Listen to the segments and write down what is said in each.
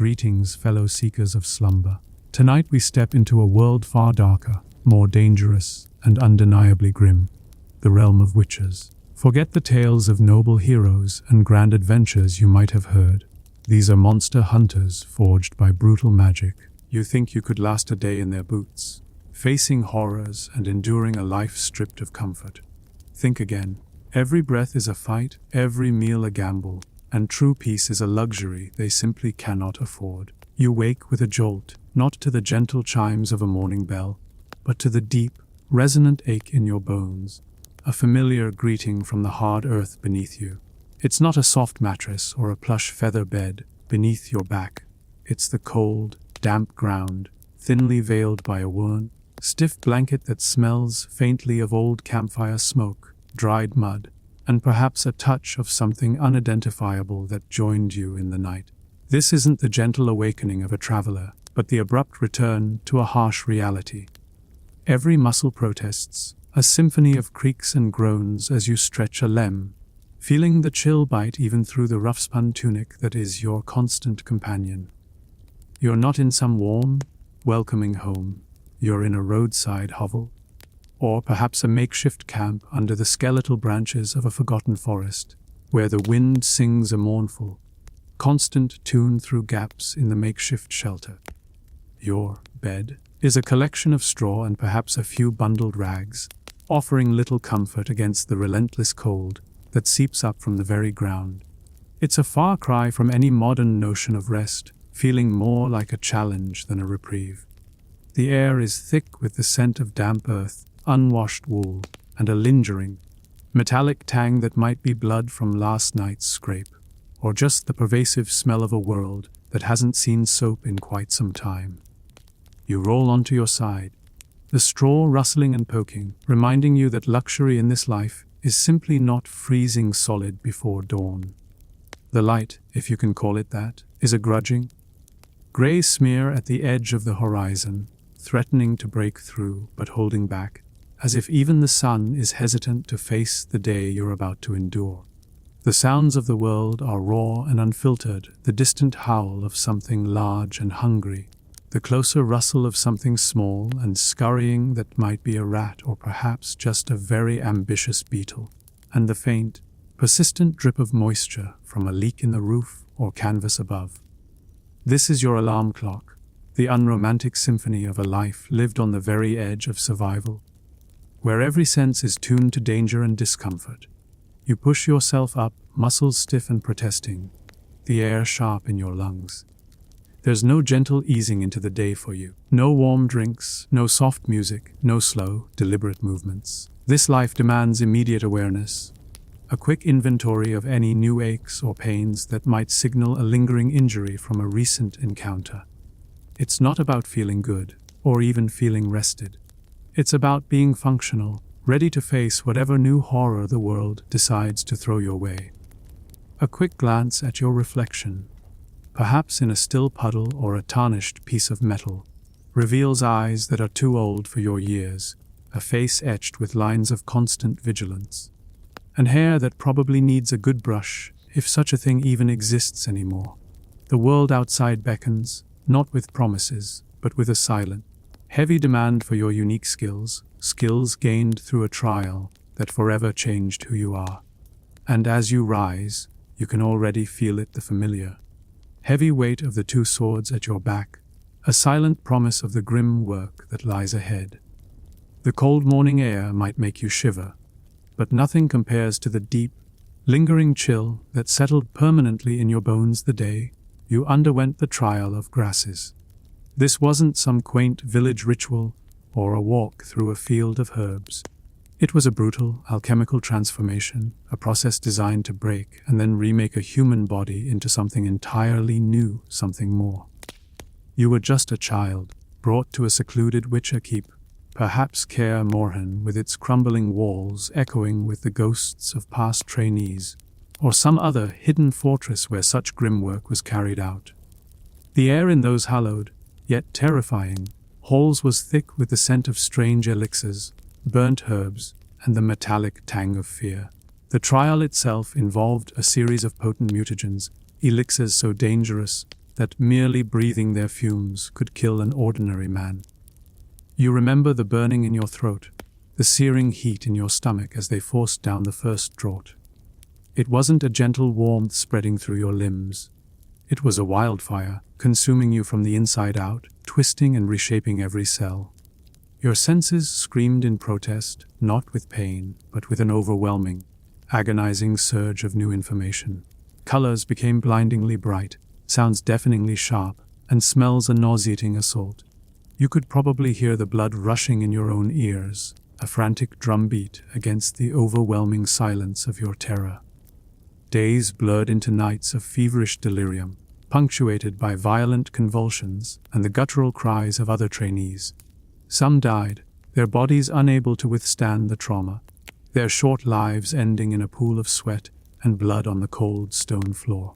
Greetings, fellow seekers of slumber. Tonight we step into a world far darker, more dangerous, and undeniably grim, the realm of witches. Forget the tales of noble heroes and grand adventures you might have heard. These are monster hunters forged by brutal magic. You think you could last a day in their boots, facing horrors and enduring a life stripped of comfort. Think again. Every breath is a fight, every meal a gamble, and true peace is a luxury they simply cannot afford. You wake with a jolt, not to the gentle chimes of a morning bell, but to the deep, resonant ache in your bones, a familiar greeting from the hard earth beneath you. It's not a soft mattress or a plush feather bed beneath your back. It's the cold, damp ground, thinly veiled by a worn, stiff blanket that smells faintly of old campfire smoke, dried mud, and perhaps a touch of something unidentifiable that joined you in the night. This isn't the gentle awakening of a traveler, but the abrupt return to a harsh reality. Every muscle protests, a symphony of creaks and groans as you stretch a limb, feeling the chill bite even through the rough-spun tunic that is your constant companion. You're not in some warm, welcoming home. You're in a roadside hovel, or perhaps a makeshift camp under the skeletal branches of a forgotten forest, where the wind sings a mournful, constant tune through gaps in the makeshift shelter. Your bed is a collection of straw and perhaps a few bundled rags, offering little comfort against the relentless cold that seeps up from the very ground. It's a far cry from any modern notion of rest, feeling more like a challenge than a reprieve. The air is thick with the scent of damp earth, unwashed wool, and a lingering, metallic tang that might be blood from last night's scrape, or just the pervasive smell of a world that hasn't seen soap in quite some time. You roll onto your side, the straw rustling and poking, reminding you that luxury in this life is simply not freezing solid before dawn. The light, if you can call it that, is a grudging, gray smear at the edge of the horizon, threatening to break through but holding back, as if even the sun is hesitant to face the day you're about to endure. The sounds of the world are raw and unfiltered, the distant howl of something large and hungry, the closer rustle of something small and scurrying that might be a rat or perhaps just a very ambitious beetle, and the faint, persistent drip of moisture from a leak in the roof or canvas above. This is your alarm clock, the unromantic symphony of a life lived on the very edge of survival, where every sense is tuned to danger and discomfort. You push yourself up, muscles stiff and protesting, the air sharp in your lungs. There's no gentle easing into the day for you. No warm drinks, no soft music, no slow, deliberate movements. This life demands immediate awareness, a quick inventory of any new aches or pains that might signal a lingering injury from a recent encounter. It's not about feeling good, or even feeling rested. It's about being functional, ready to face whatever new horror the world decides to throw your way. A quick glance at your reflection, perhaps in a still puddle or a tarnished piece of metal, reveals eyes that are too old for your years, a face etched with lines of constant vigilance, and hair that probably needs a good brush, if such a thing even exists anymore. The world outside beckons, not with promises, but with a silent, heavy demand for your unique skills gained through a trial that forever changed who you are. And as you rise, you can already feel it, the familiar, heavy weight of the two swords at your back, a silent promise of the grim work that lies ahead. The cold morning air might make you shiver, but nothing compares to the deep, lingering chill that settled permanently in your bones the day you underwent the trial of grasses. This wasn't some quaint village ritual or a walk through a field of herbs. It was a brutal, alchemical transformation, a process designed to break and then remake a human body into something entirely new, something more. You were just a child, brought to a secluded Witcher keep, perhaps Kaer Morhen with its crumbling walls echoing with the ghosts of past trainees, or some other hidden fortress where such grim work was carried out. The air in those hallowed, yet terrifying, halls was thick with the scent of strange elixirs, burnt herbs, and the metallic tang of fear. The trial itself involved a series of potent mutagens, elixirs so dangerous that merely breathing their fumes could kill an ordinary man. You remember the burning in your throat, the searing heat in your stomach as they forced down the first draught. It wasn't a gentle warmth spreading through your limbs. It was a wildfire, consuming you from the inside out, twisting and reshaping every cell. Your senses screamed in protest, not with pain, but with an overwhelming, agonizing surge of new information. Colors became blindingly bright, sounds deafeningly sharp, and smells a nauseating assault. You could probably hear the blood rushing in your own ears, a frantic drumbeat against the overwhelming silence of your terror. Days blurred into nights of feverish delirium, punctuated by violent convulsions and the guttural cries of other trainees. Some died, their bodies unable to withstand the trauma, their short lives ending in a pool of sweat and blood on the cold stone floor.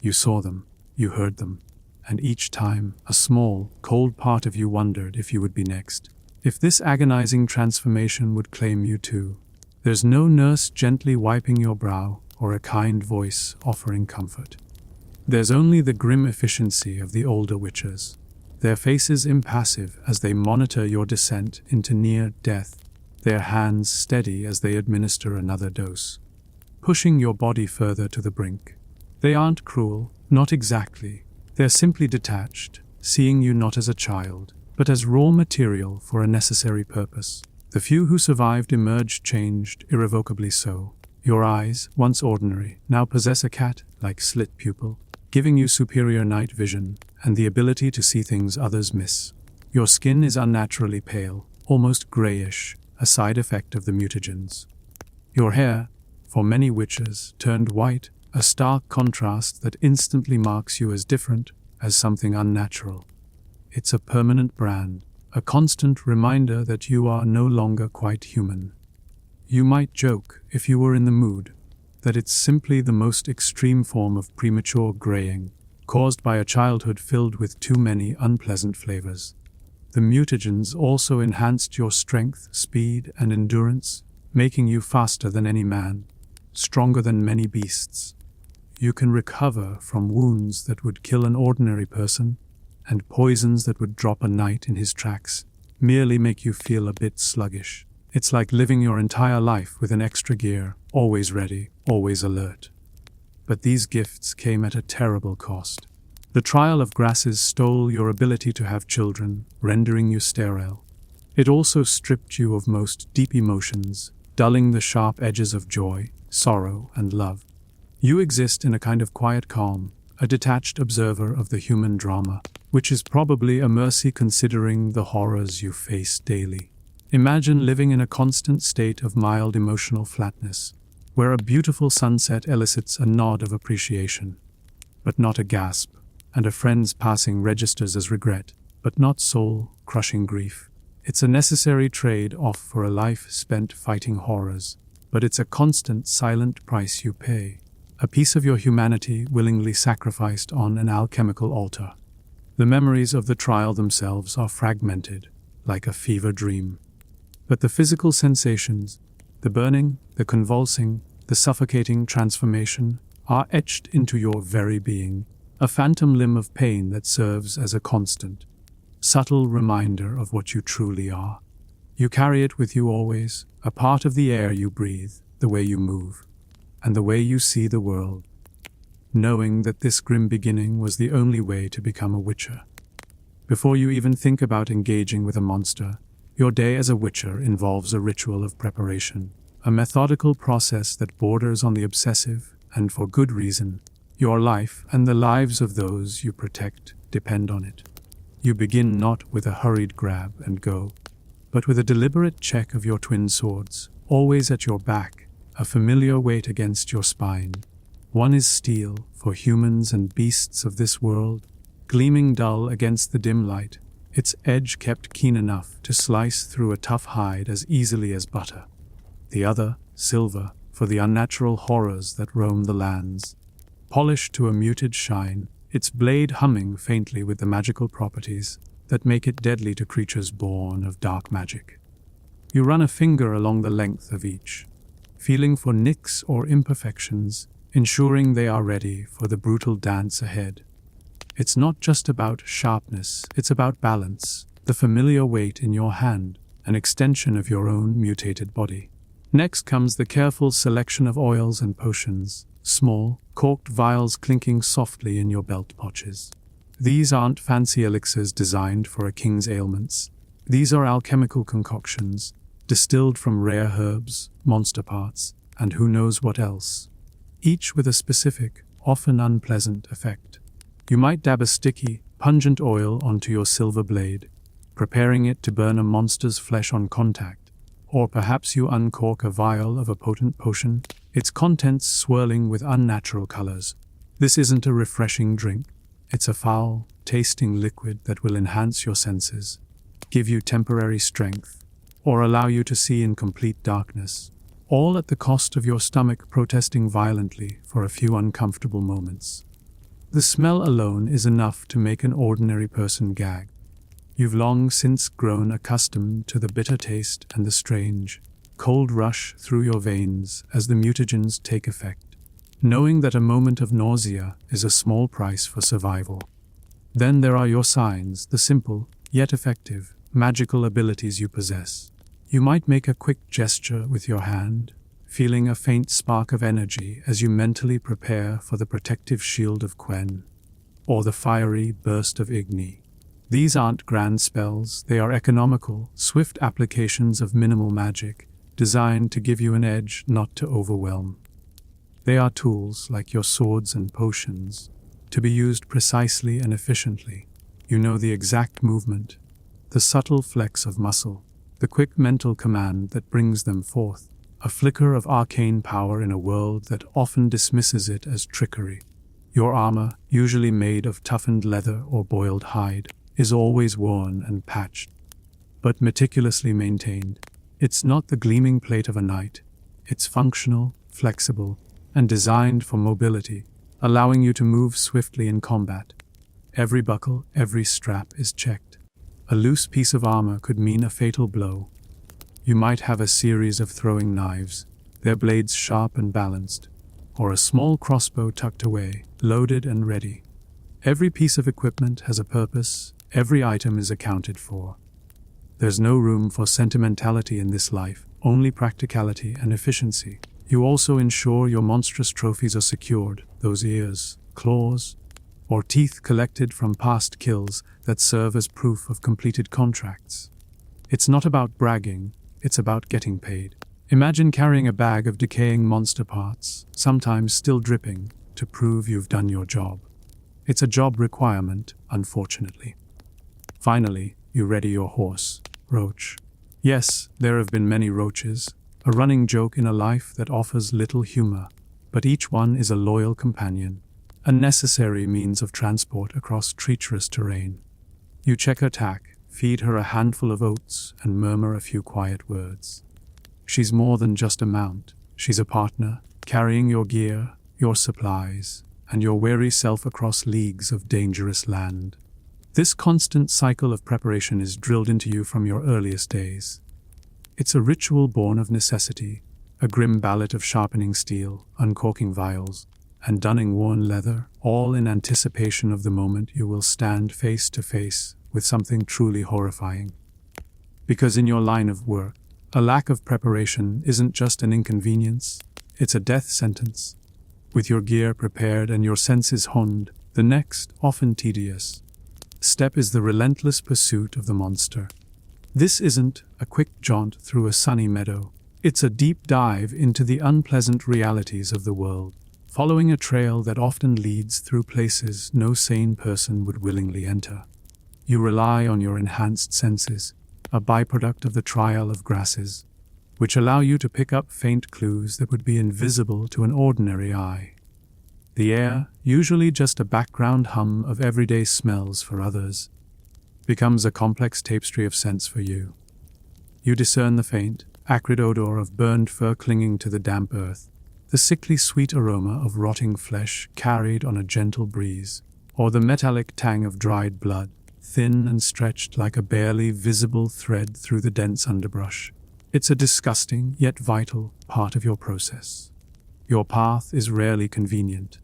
You saw them, you heard them, and each time a small, cold part of you wondered if you would be next, if this agonizing transformation would claim you too. There's no nurse gently wiping your brow or a kind voice offering comfort. There's only the grim efficiency of the older witchers, their faces impassive as they monitor your descent into near death, their hands steady as they administer another dose, pushing your body further to the brink. They aren't cruel, not exactly. They're simply detached, seeing you not as a child, but as raw material for a necessary purpose. The few who survived emerged changed, irrevocably so. Your eyes, once ordinary, now possess a cat-like slit pupil, giving you superior night vision and the ability to see things others miss. Your skin is unnaturally pale, almost grayish, a side effect of the mutagens. Your hair, for many witches, turned white, a stark contrast that instantly marks you as different, as something unnatural. It's a permanent brand, a constant reminder that you are no longer quite human. You might joke, if you were in the mood, that it's simply the most extreme form of premature graying, caused by a childhood filled with too many unpleasant flavors. The mutagens also enhanced your strength, speed, and endurance, making you faster than any man, stronger than many beasts. You can recover from wounds that would kill an ordinary person, and poisons that would drop a knight in his tracks, merely make you feel a bit sluggish. It's like living your entire life with an extra gear, always ready, always alert. But these gifts came at a terrible cost. The trial of grasses stole your ability to have children, rendering you sterile. It also stripped you of most deep emotions, dulling the sharp edges of joy, sorrow, and love. You exist in a kind of quiet calm, a detached observer of the human drama, which is probably a mercy considering the horrors you face daily. Imagine living in a constant state of mild emotional flatness, where a beautiful sunset elicits a nod of appreciation, but not a gasp, and a friend's passing registers as regret, but not soul-crushing grief. It's a necessary trade-off for a life spent fighting horrors, but it's a constant, silent price you pay, a piece of your humanity willingly sacrificed on an alchemical altar. The memories of the trial themselves are fragmented, like a fever dream. But the physical sensations, the burning, the convulsing, the suffocating transformation, are etched into your very being, a phantom limb of pain that serves as a constant, subtle reminder of what you truly are. You carry it with you always, a part of the air you breathe, the way you move, and the way you see the world, knowing that this grim beginning was the only way to become a witcher. Before you even think about engaging with a monster, your day as a witcher involves a ritual of preparation, a methodical process that borders on the obsessive, and for good reason. Your life and the lives of those you protect depend on it. You begin not with a hurried grab and go, but with a deliberate check of your twin swords, always at your back, a familiar weight against your spine. One is steel for humans and beasts of this world, gleaming dull against the dim light, its edge kept keen enough to slice through a tough hide as easily as butter. The other, silver, for the unnatural horrors that roam the lands. Polished to a muted shine, its blade humming faintly with the magical properties that make it deadly to creatures born of dark magic. You run a finger along the length of each, feeling for nicks or imperfections, ensuring they are ready for the brutal dance ahead. It's not just about sharpness, it's about balance, the familiar weight in your hand, an extension of your own mutated body. Next comes the careful selection of oils and potions, small, corked vials clinking softly in your belt pouches. These aren't fancy elixirs designed for a king's ailments. These are alchemical concoctions, distilled from rare herbs, monster parts, and who knows what else, each with a specific, often unpleasant effect. You might dab a sticky, pungent oil onto your silver blade, preparing it to burn a monster's flesh on contact. Or perhaps you uncork a vial of a potent potion, its contents swirling with unnatural colors. This isn't a refreshing drink. It's a foul, tasting liquid that will enhance your senses, give you temporary strength, or allow you to see in complete darkness, all at the cost of your stomach protesting violently for a few uncomfortable moments. The smell alone is enough to make an ordinary person gag. You've long since grown accustomed to the bitter taste and the strange, cold rush through your veins as the mutagens take effect, knowing that a moment of nausea is a small price for survival. Then there are your signs, the simple, yet effective, magical abilities you possess. You might make a quick gesture with your hand, feeling a faint spark of energy as you mentally prepare for the protective shield of Quen, or the fiery burst of Igni. These aren't grand spells, they are economical, swift applications of minimal magic, designed to give you an edge, not to overwhelm. They are tools, like your swords and potions, to be used precisely and efficiently. You know the exact movement, the subtle flex of muscle, the quick mental command that brings them forth, a flicker of arcane power in a world that often dismisses it as trickery. Your armor, usually made of toughened leather or boiled hide, is always worn and patched, but meticulously maintained. It's not the gleaming plate of a knight. It's functional, flexible, and designed for mobility, allowing you to move swiftly in combat. Every buckle, every strap is checked. A loose piece of armor could mean a fatal blow. You might have a series of throwing knives, their blades sharp and balanced, or a small crossbow tucked away, loaded and ready. Every piece of equipment has a purpose. Every item is accounted for. There's no room for sentimentality in this life, only practicality and efficiency. You also ensure your monstrous trophies are secured, those ears, claws, or teeth collected from past kills that serve as proof of completed contracts. It's not about bragging, it's about getting paid. Imagine carrying a bag of decaying monster parts, sometimes still dripping, to prove you've done your job. It's a job requirement, unfortunately. Finally, you ready your horse, Roach. Yes, there have been many roaches, a running joke in a life that offers little humor, but each one is a loyal companion, a necessary means of transport across treacherous terrain. You check her tack, feed her a handful of oats, and murmur a few quiet words. She's more than just a mount. She's a partner, carrying your gear, your supplies, and your weary self across leagues of dangerous land. This constant cycle of preparation is drilled into you from your earliest days. It's a ritual born of necessity, a grim ballad of sharpening steel, uncorking vials, and dunning worn leather, all in anticipation of the moment you will stand face to face with something truly horrifying. Because in your line of work, a lack of preparation isn't just an inconvenience, it's a death sentence. With your gear prepared and your senses honed, the next, often tedious, step is the relentless pursuit of the monster. This isn't a quick jaunt through a sunny meadow. It's a deep dive into the unpleasant realities of the world, following a trail that often leads through places no sane person would willingly enter. You rely on your enhanced senses, a byproduct of the trial of grasses, which allow you to pick up faint clues that would be invisible to an ordinary eye. The air, usually just a background hum of everyday smells for others, becomes a complex tapestry of scents for you. You discern the faint, acrid odor of burned fur clinging to the damp earth, the sickly sweet aroma of rotting flesh carried on a gentle breeze, or the metallic tang of dried blood, thin and stretched like a barely visible thread through the dense underbrush. It's a disgusting, yet vital, part of your process. Your path is rarely convenient.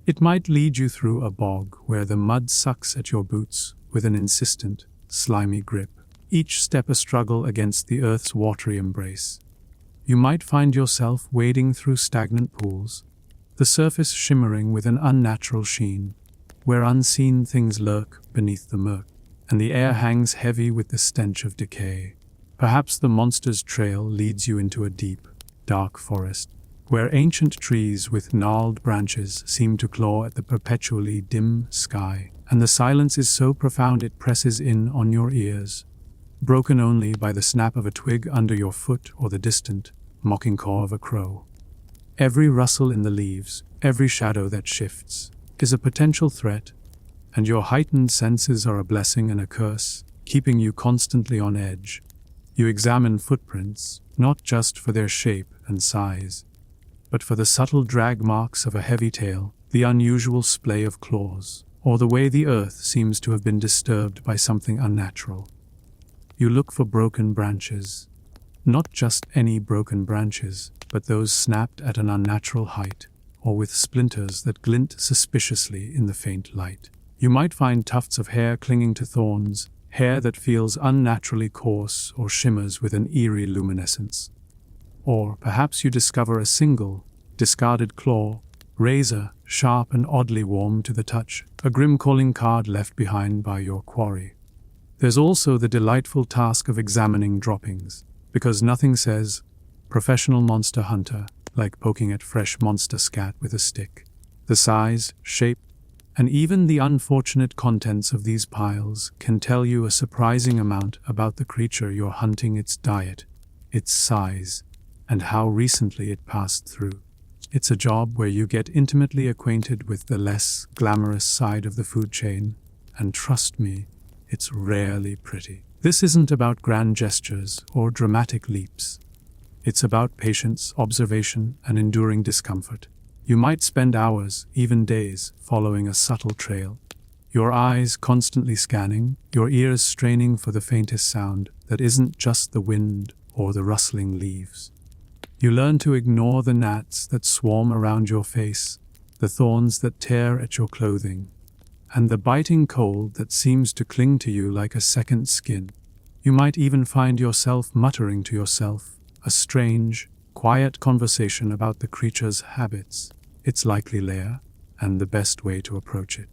It might lead you through a bog where the mud sucks at your boots with an insistent, slimy grip, each step a struggle against the earth's watery embrace. You might find yourself wading through stagnant pools, the surface shimmering with an unnatural sheen, where unseen things lurk beneath the murk, and the air hangs heavy with the stench of decay. Perhaps the monster's trail leads you into a deep, dark forest, where ancient trees with gnarled branches seem to claw at the perpetually dim sky, and the silence is so profound it presses in on your ears, broken only by the snap of a twig under your foot or the distant, mocking caw of a crow. Every rustle in the leaves, every shadow that shifts, is a potential threat, and your heightened senses are a blessing and a curse, keeping you constantly on edge. You examine footprints, not just for their shape and size, but for the subtle drag marks of a heavy tail, the unusual splay of claws, or the way the earth seems to have been disturbed by something unnatural. You look for broken branches, not just any broken branches, but those snapped at an unnatural height, or with splinters that glint suspiciously in the faint light. You might find tufts of hair clinging to thorns, hair that feels unnaturally coarse or shimmers with an eerie luminescence. Or perhaps you discover a single, discarded claw, razor, sharp and oddly warm to the touch, a grim calling card left behind by your quarry. There's also the delightful task of examining droppings, because nothing says professional monster hunter like poking at fresh monster scat with a stick. The size, shape, and even the unfortunate contents of these piles can tell you a surprising amount about the creature you're hunting, its diet, its size, and how recently it passed through. It's a job where you get intimately acquainted with the less glamorous side of the food chain, and trust me, it's rarely pretty. This isn't about grand gestures or dramatic leaps. It's about patience, observation, and enduring discomfort. You might spend hours, even days, following a subtle trail, your eyes constantly scanning, your ears straining for the faintest sound that isn't just the wind or the rustling leaves. You learn to ignore the gnats that swarm around your face, the thorns that tear at your clothing, and the biting cold that seems to cling to you like a second skin. You might even find yourself muttering to yourself, a strange, quiet conversation about the creature's habits, its likely lair, and the best way to approach it.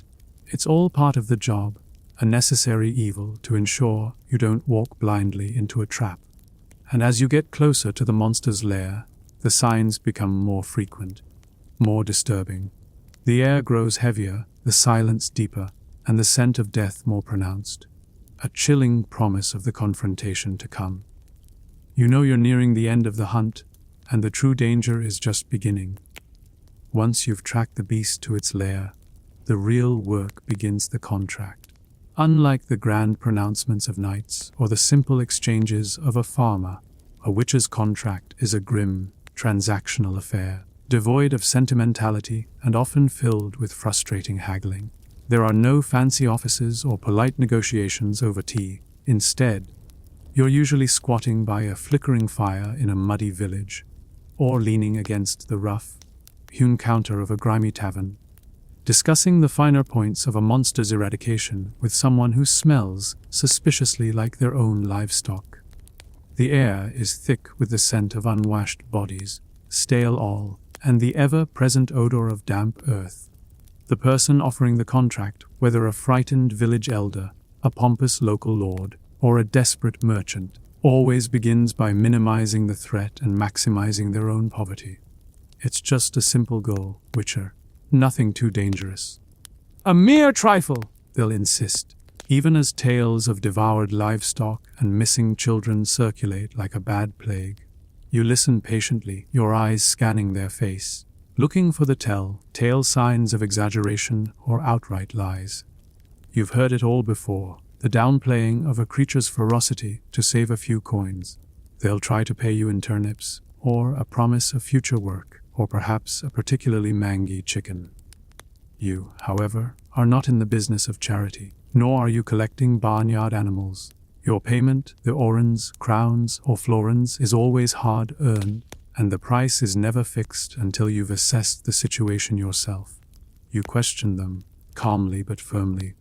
It's all part of the job, a necessary evil to ensure you don't walk blindly into a trap. And as you get closer to the monster's lair, the signs become more frequent, more disturbing. The air grows heavier, the silence deeper, and the scent of death more pronounced, a chilling promise of the confrontation to come. You know you're nearing the end of the hunt, and the true danger is just beginning. Once you've tracked the beast to its lair, the real work begins, the contract. Unlike the grand pronouncements of knights or the simple exchanges of a farmer, a witch's contract is a grim, transactional affair, devoid of sentimentality and often filled with frustrating haggling. There are no fancy offices or polite negotiations over tea. Instead, you're usually squatting by a flickering fire in a muddy village, or leaning against the rough, hewn counter of a grimy tavern, discussing the finer points of a monster's eradication with someone who smells suspiciously like their own livestock. The air is thick with the scent of unwashed bodies, stale oil, and the ever-present odor of damp earth. The person offering the contract, whether a frightened village elder, a pompous local lord, or a desperate merchant, always begins by minimizing the threat and maximizing their own poverty. It's just a simple goal, Witcher. Nothing too dangerous. A mere trifle, they'll insist, even as tales of devoured livestock and missing children circulate like a bad plague. You listen patiently, your eyes scanning their face, looking for the telltale signs of exaggeration or outright lies. You've heard it all before, the downplaying of a creature's ferocity to save a few coins. They'll try to pay you in turnips, or a promise of future work, or perhaps a particularly mangy chicken. You, however, are not in the business of charity, nor are you collecting barnyard animals. Your payment, the orens, crowns, or florins, is always hard-earned, and the price is never fixed until you've assessed the situation yourself. You question them, calmly but firmly,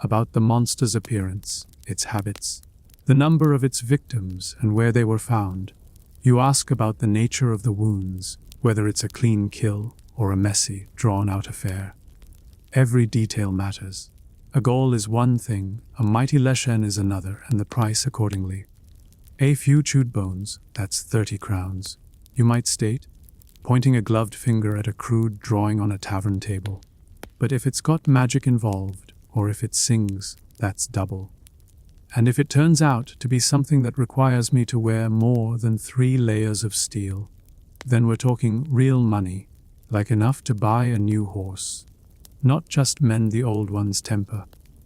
about the monster's appearance, its habits, the number of its victims, and where they were found. You ask about the nature of the wounds, whether it's a clean kill or a messy, drawn-out affair. Every detail matters. A goal is one thing, a mighty leshen is another, and the price accordingly. A few chewed bones, that's 30 crowns, you might state, pointing a gloved finger at a crude drawing on a tavern table. But if it's got magic involved, or if it sings, that's double. And if it turns out to be something that requires me to wear more than 3 layers of steel, then we're talking real money, like enough to buy a new horse. Not just mend the old one's temper.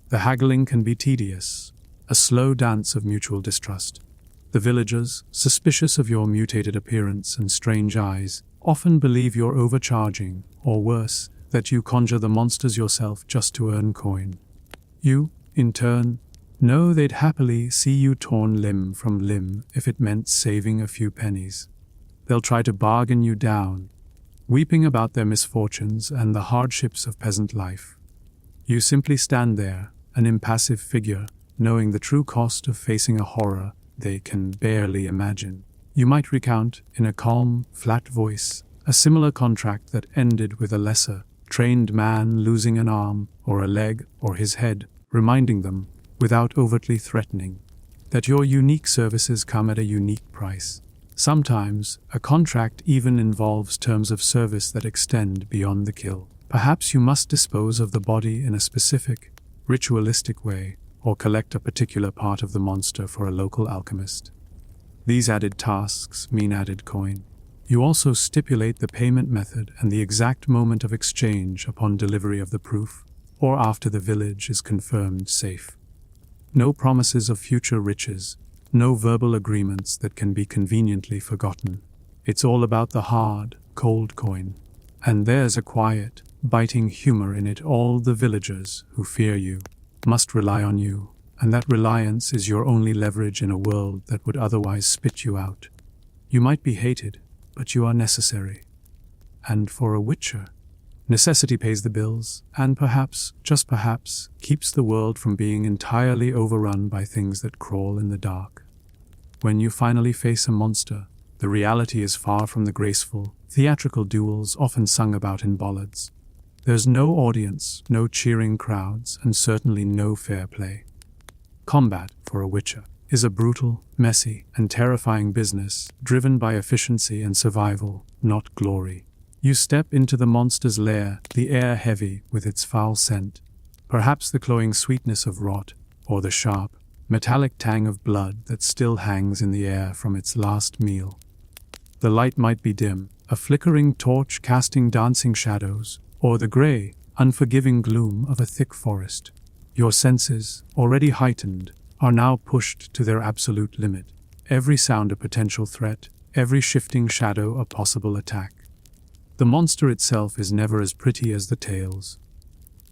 The haggling can be tedious, a slow dance of mutual distrust. The villagers, suspicious of your mutated appearance and strange eyes, often believe you're overcharging, or worse, that you conjure the monsters yourself just to earn coin. You, in turn, know they'd happily see you torn limb from limb if it meant saving a few pennies. They'll try to bargain you down, weeping about their misfortunes and the hardships of peasant life. You simply stand there, an impassive figure, knowing the true cost of facing a horror they can barely imagine. You might recount, in a calm, flat voice, a similar contract that ended with a lesser, trained man losing an arm, or a leg, or his head, reminding them, without overtly threatening, that your unique services come at a unique price. Sometimes, a contract even involves terms of service that extend beyond the kill. Perhaps you must dispose of the body in a specific, ritualistic way, or collect a particular part of the monster for a local alchemist. These added tasks mean added coin. You also stipulate the payment method and the exact moment of exchange upon delivery of the proof, or after the village is confirmed safe. No promises of future riches, no verbal agreements that can be conveniently forgotten. It's all about the hard, cold coin. And there's a quiet, biting humor in it. All the villagers who fear you must rely on you, and that reliance is your only leverage in a world that would otherwise spit you out. You might be hated, but you are necessary. And for a witcher, necessity pays the bills, and perhaps, just perhaps, keeps the world from being entirely overrun by things that crawl in the dark. When you finally face a monster, the reality is far from the graceful, theatrical duels often sung about in ballads. There's no audience, no cheering crowds, and certainly no fair play. Combat, for a witcher, is a brutal, messy, and terrifying business driven by efficiency and survival, not glory. You step into the monster's lair, the air heavy with its foul scent, perhaps the cloying sweetness of rot, or the sharp, metallic tang of blood that still hangs in the air from its last meal. The light might be dim, a flickering torch casting dancing shadows, or the grey, unforgiving gloom of a thick forest. Your senses, already heightened, are now pushed to their absolute limit. Every sound a potential threat, every shifting shadow a possible attack. The monster itself is never as pretty as the tales.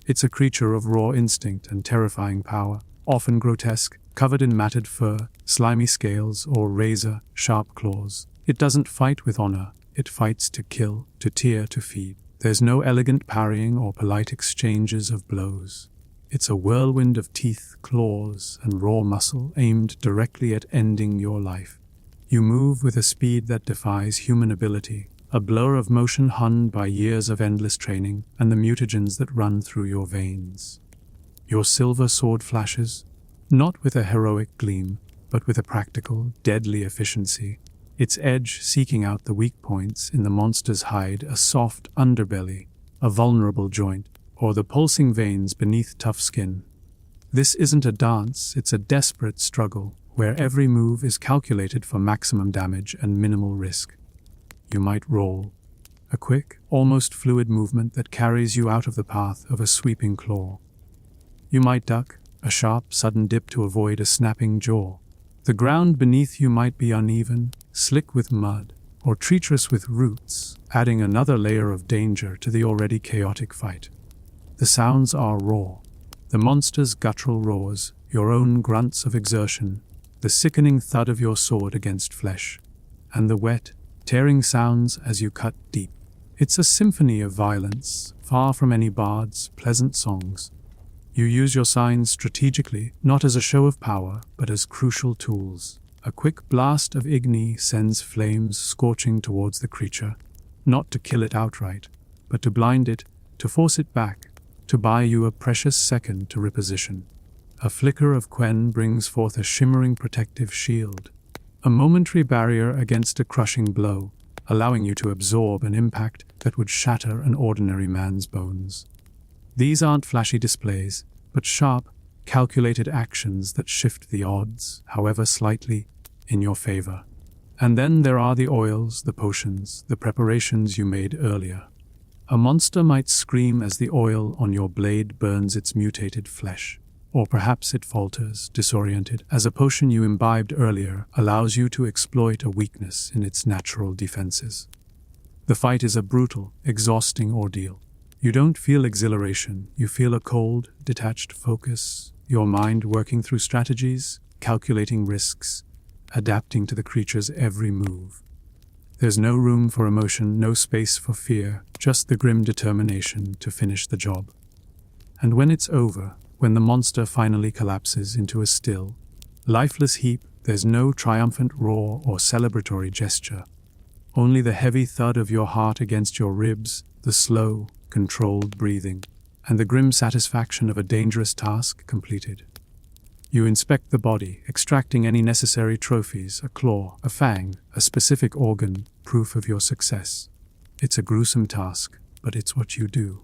It's a creature of raw instinct and terrifying power, often grotesque, covered in matted fur, slimy scales, or razor-sharp claws. It doesn't fight with honor, it fights to kill, to tear, to feed. There's no elegant parrying or polite exchanges of blows. It's a whirlwind of teeth, claws, and raw muscle aimed directly at ending your life. You move with a speed that defies human ability, a blur of motion honed by years of endless training and the mutagens that run through your veins. Your silver sword flashes, not with a heroic gleam, but with a practical, deadly efficiency, its edge seeking out the weak points in the monster's hide, a soft underbelly, a vulnerable joint, or the pulsing veins beneath tough skin. This isn't a dance, it's a desperate struggle, where every move is calculated for maximum damage and minimal risk. You might roll, a quick, almost fluid movement that carries you out of the path of a sweeping claw. You might duck, a sharp, sudden dip to avoid a snapping jaw. The ground beneath you might be uneven, slick with mud, or treacherous with roots, adding another layer of danger to the already chaotic fight. The sounds are raw. The monster's guttural roars, your own grunts of exertion, the sickening thud of your sword against flesh, and the wet, tearing sounds as you cut deep. It's a symphony of violence, far from any bard's pleasant songs. You use your signs strategically, not as a show of power, but as crucial tools. A quick blast of igni sends flames scorching towards the creature, not to kill it outright, but to blind it, to force it back, to buy you a precious second to reposition. A flicker of quen brings forth a shimmering protective shield, a momentary barrier against a crushing blow, allowing you to absorb an impact that would shatter an ordinary man's bones. These aren't flashy displays, but sharp, calculated actions that shift the odds, however slightly, in your favor. And then there are the oils, the potions, the preparations you made earlier. A monster might scream as the oil on your blade burns its mutated flesh. Or perhaps it falters, disoriented, as a potion you imbibed earlier allows you to exploit a weakness in its natural defenses. The fight is a brutal, exhausting ordeal. You don't feel exhilaration, you feel a cold, detached focus, your mind working through strategies, calculating risks, adapting to the creature's every move. There's no room for emotion, no space for fear, just the grim determination to finish the job. And when it's over, when the monster finally collapses into a still, lifeless heap, there's no triumphant roar or celebratory gesture. Only the heavy thud of your heart against your ribs, the slow, controlled breathing, and the grim satisfaction of a dangerous task completed. You inspect the body, extracting any necessary trophies, a claw, a fang, a specific organ, proof of your success. It's a gruesome task, but it's what you do.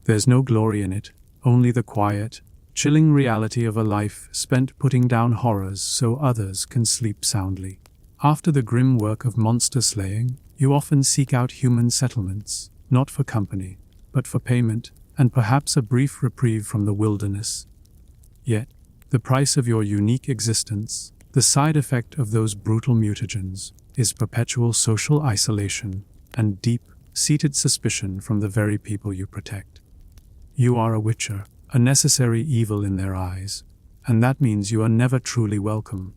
There's no glory in it, only the quiet, chilling reality of a life spent putting down horrors so others can sleep soundly. After the grim work of monster slaying, you often seek out human settlements, not for company, but for payment, and perhaps a brief reprieve from the wilderness. Yet, the price of your unique existence, the side effect of those brutal mutagens, is perpetual social isolation and deep-seated suspicion from the very people you protect. You are a witcher, a necessary evil in their eyes, and that means you are never truly welcome.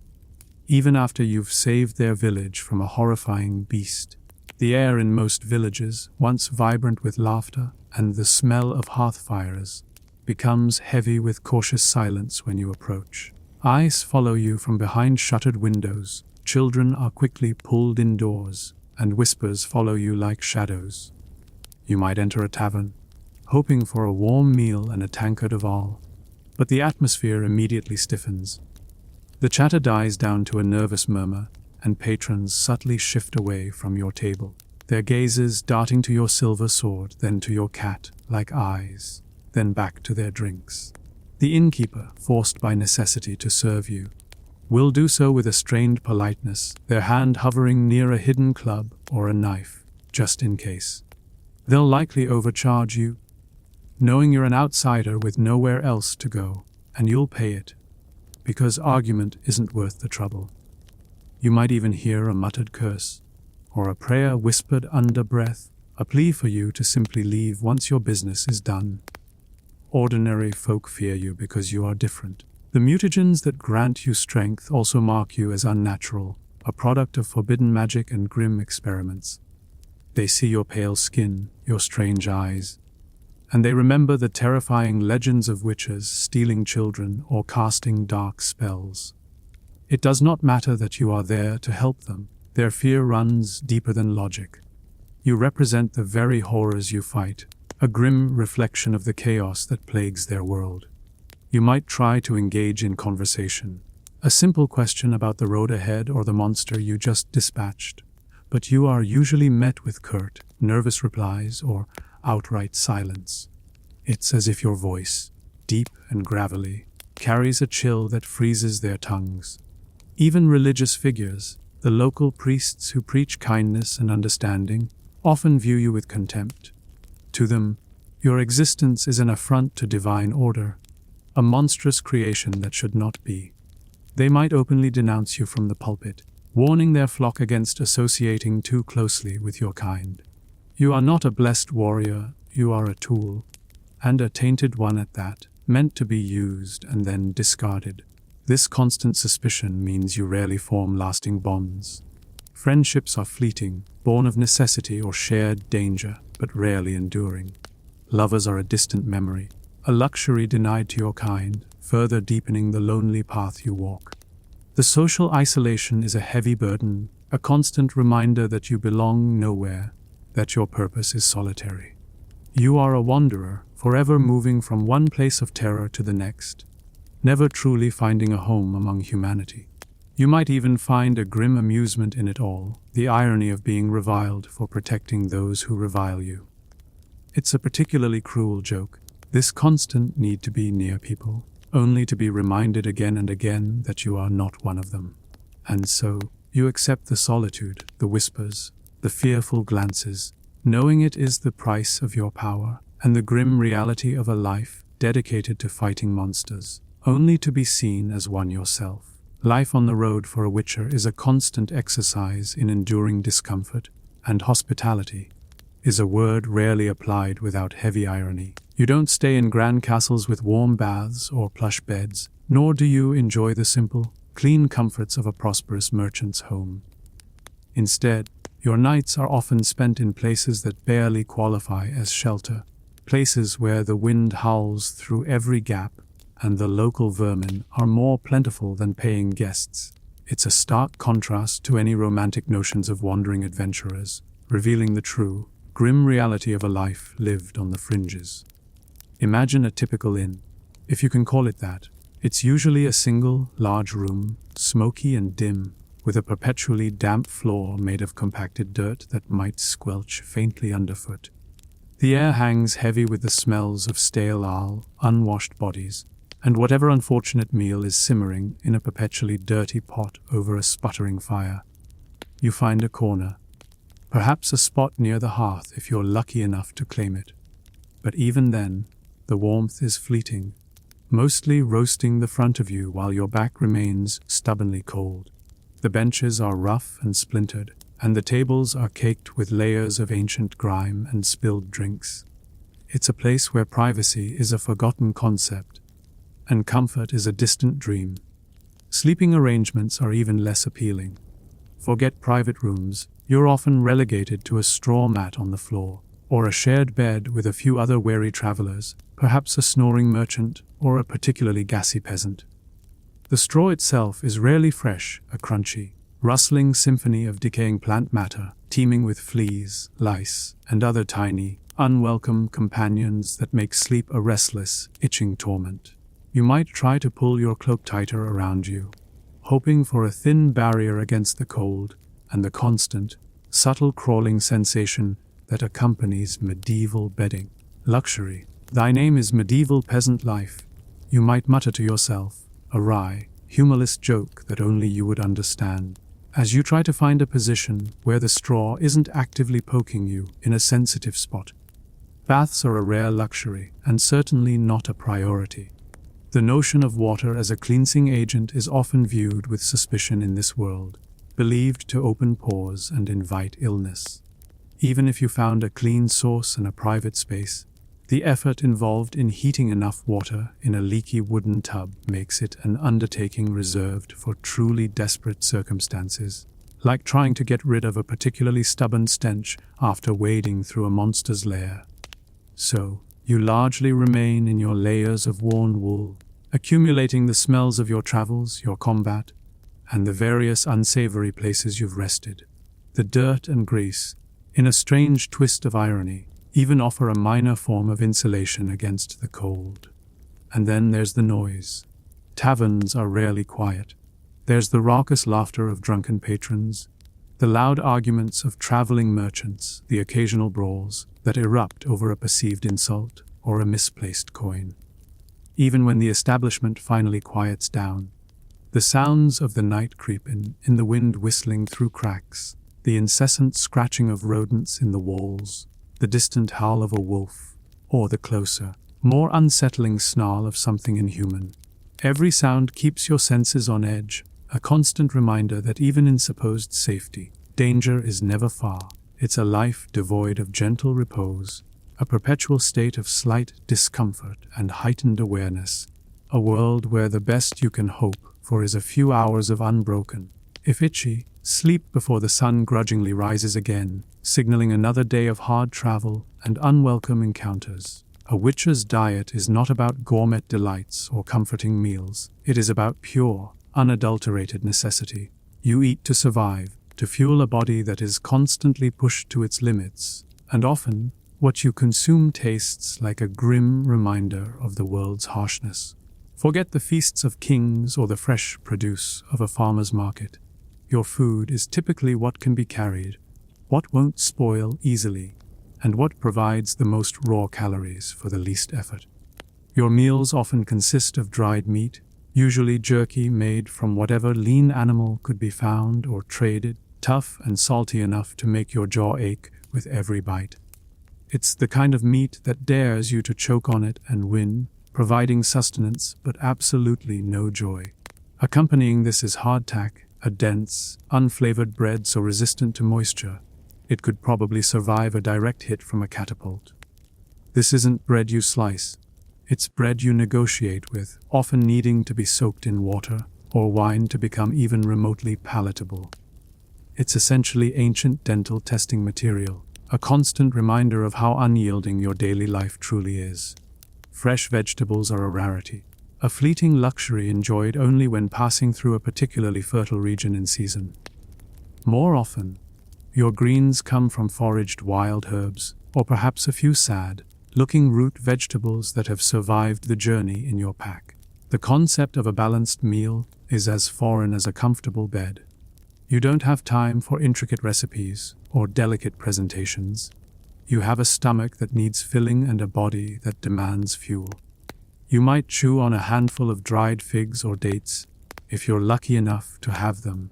Even after you've saved their village from a horrifying beast, the air in most villages, once vibrant with laughter and the smell of hearth fires, becomes heavy with cautious silence when you approach. Eyes follow you from behind shuttered windows, children are quickly pulled indoors, and whispers follow you like shadows. You might enter a tavern, hoping for a warm meal and a tankard of ale, but the atmosphere immediately stiffens. The chatter dies down to a nervous murmur, and patrons subtly shift away from your table, their gazes darting to your silver sword, then to your cat, like eyes, then back to their drinks. The innkeeper, forced by necessity to serve you, will do so with a strained politeness, their hand hovering near a hidden club or a knife, just in case. They'll likely overcharge you, knowing you're an outsider with nowhere else to go, and you'll pay it, because argument isn't worth the trouble. You might even hear a muttered curse, or a prayer whispered under breath, a plea for you to simply leave once your business is done. Ordinary folk fear you because you are different. The mutagens that grant you strength also mark you as unnatural, a product of forbidden magic and grim experiments. They see your pale skin, your strange eyes, and they remember the terrifying legends of witches stealing children or casting dark spells. It does not matter that you are there to help them. Their fear runs deeper than logic. You represent the very horrors you fight, a grim reflection of the chaos that plagues their world. You might try to engage in conversation, a simple question about the road ahead or the monster you just dispatched, but you are usually met with curt, nervous replies or outright silence. It's as if your voice, deep and gravelly, carries a chill that freezes their tongues. Even religious figures, the local priests who preach kindness and understanding, often view you with contempt. To them, your existence is an affront to divine order, a monstrous creation that should not be. They might openly denounce you from the pulpit, warning their flock against associating too closely with your kind. You are not a blessed warrior, you are a tool, and a tainted one at that, meant to be used and then discarded. This constant suspicion means you rarely form lasting bonds. Friendships are fleeting, born of necessity or shared danger, but rarely enduring. Lovers are a distant memory, a luxury denied to your kind, further deepening the lonely path you walk. The social isolation is a heavy burden, a constant reminder that you belong nowhere, that your purpose is solitary. You are a wanderer, forever moving from one place of terror to the next, never truly finding a home among humanity. You might even find a grim amusement in it all, the irony of being reviled for protecting those who revile you. It's a particularly cruel joke, this constant need to be near people, only to be reminded again and again that you are not one of them. And so, you accept the solitude, the whispers, the fearful glances, knowing it is the price of your power, and the grim reality of a life dedicated to fighting monsters, only to be seen as one yourself. Life on the road for a witcher is a constant exercise in enduring discomfort, and hospitality is a word rarely applied without heavy irony. You don't stay in grand castles with warm baths or plush beds, nor do you enjoy the simple, clean comforts of a prosperous merchant's home. Instead, your nights are often spent in places that barely qualify as shelter, places where the wind howls through every gap and the local vermin are more plentiful than paying guests. It's a stark contrast to any romantic notions of wandering adventurers, revealing the true, grim reality of a life lived on the fringes. Imagine a typical inn, if you can call it that. It's usually a single, large room, smoky and dim, with a perpetually damp floor made of compacted dirt that might squelch faintly underfoot. The air hangs heavy with the smells of stale ale, unwashed bodies, and whatever unfortunate meal is simmering in a perpetually dirty pot over a sputtering fire. You find a corner, perhaps a spot near the hearth if you're lucky enough to claim it. But even then, the warmth is fleeting, mostly roasting the front of you while your back remains stubbornly cold. The benches are rough and splintered, and the tables are caked with layers of ancient grime and spilled drinks. It's a place where privacy is a forgotten concept, and comfort is a distant dream. Sleeping arrangements are even less appealing. Forget private rooms, you're often relegated to a straw mat on the floor, or a shared bed with a few other weary travelers, perhaps a snoring merchant or a particularly gassy peasant. The straw itself is rarely fresh, a crunchy, rustling symphony of decaying plant matter, teeming with fleas, lice, and other tiny, unwelcome companions that make sleep a restless, itching torment. You might try to pull your cloak tighter around you, hoping for a thin barrier against the cold and the constant, subtle crawling sensation that accompanies medieval bedding. Luxury. Thy name is medieval peasant life, you might mutter to yourself, a wry, humorless joke that only you would understand, as you try to find a position where the straw isn't actively poking you in a sensitive spot. Baths are a rare luxury, and certainly not a priority. The notion of water as a cleansing agent is often viewed with suspicion in this world, believed to open pores and invite illness. Even if you found a clean source and a private space, the effort involved in heating enough water in a leaky wooden tub makes it an undertaking reserved for truly desperate circumstances, like trying to get rid of a particularly stubborn stench after wading through a monster's lair. So, you largely remain in your layers of worn wool, accumulating the smells of your travels, your combat, and the various unsavory places you've rested. The dirt and grease, in a strange twist of irony, even offer a minor form of insulation against the cold. And then there's the noise. Taverns are rarely quiet. There's the raucous laughter of drunken patrons, the loud arguments of traveling merchants, the occasional brawls that erupt over a perceived insult or a misplaced coin. Even when the establishment finally quiets down, the sounds of the night creep in the wind whistling through cracks, the incessant scratching of rodents in the walls, the distant howl of a wolf, or the closer, more unsettling snarl of something inhuman. Every sound keeps your senses on edge, a constant reminder that even in supposed safety, danger is never far. It's a life devoid of gentle repose, a perpetual state of slight discomfort and heightened awareness, a world where the best you can hope for is a few hours of unbroken, if itchy, Sleep before the sun grudgingly rises again, signaling another day of hard travel and unwelcome encounters. A witcher's diet is not about gourmet delights or comforting meals. It is about pure, unadulterated necessity. You eat to survive, to fuel a body that is constantly pushed to its limits, and often, what you consume tastes like a grim reminder of the world's harshness. Forget the feasts of kings or the fresh produce of a farmer's market. Your food is typically what can be carried, what won't spoil easily, and what provides the most raw calories for the least effort. Your meals often consist of dried meat, usually jerky made from whatever lean animal could be found or traded, tough and salty enough to make your jaw ache with every bite. It's the kind of meat that dares you to choke on it and win, providing sustenance but absolutely no joy. Accompanying this is hardtack, a dense, unflavored bread so resistant to moisture, it could probably survive a direct hit from a catapult. This isn't bread you slice. It's bread you negotiate with, often needing to be soaked in water or wine to become even remotely palatable. It's essentially ancient dental testing material, a constant reminder of how unyielding your daily life truly is. Fresh vegetables are a rarity, a fleeting luxury enjoyed only when passing through a particularly fertile region in season. More often, your greens come from foraged wild herbs, or perhaps a few sad-looking root vegetables that have survived the journey in your pack. The concept of a balanced meal is as foreign as a comfortable bed. You don't have time for intricate recipes or delicate presentations. You have a stomach that needs filling and a body that demands fuel. You might chew on a handful of dried figs or dates, if you're lucky enough to have them,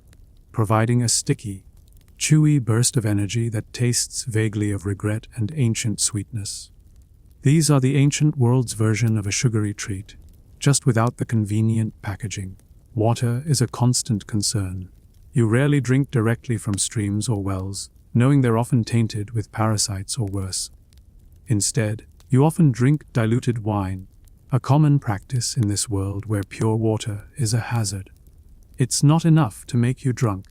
providing a sticky, chewy burst of energy that tastes vaguely of regret and ancient sweetness. These are the ancient world's version of a sugary treat, just without the convenient packaging. Water is a constant concern. You rarely drink directly from streams or wells, knowing they're often tainted with parasites or worse. Instead, you often drink diluted wine, a common practice in this world where pure water is a hazard. It's not enough to make you drunk,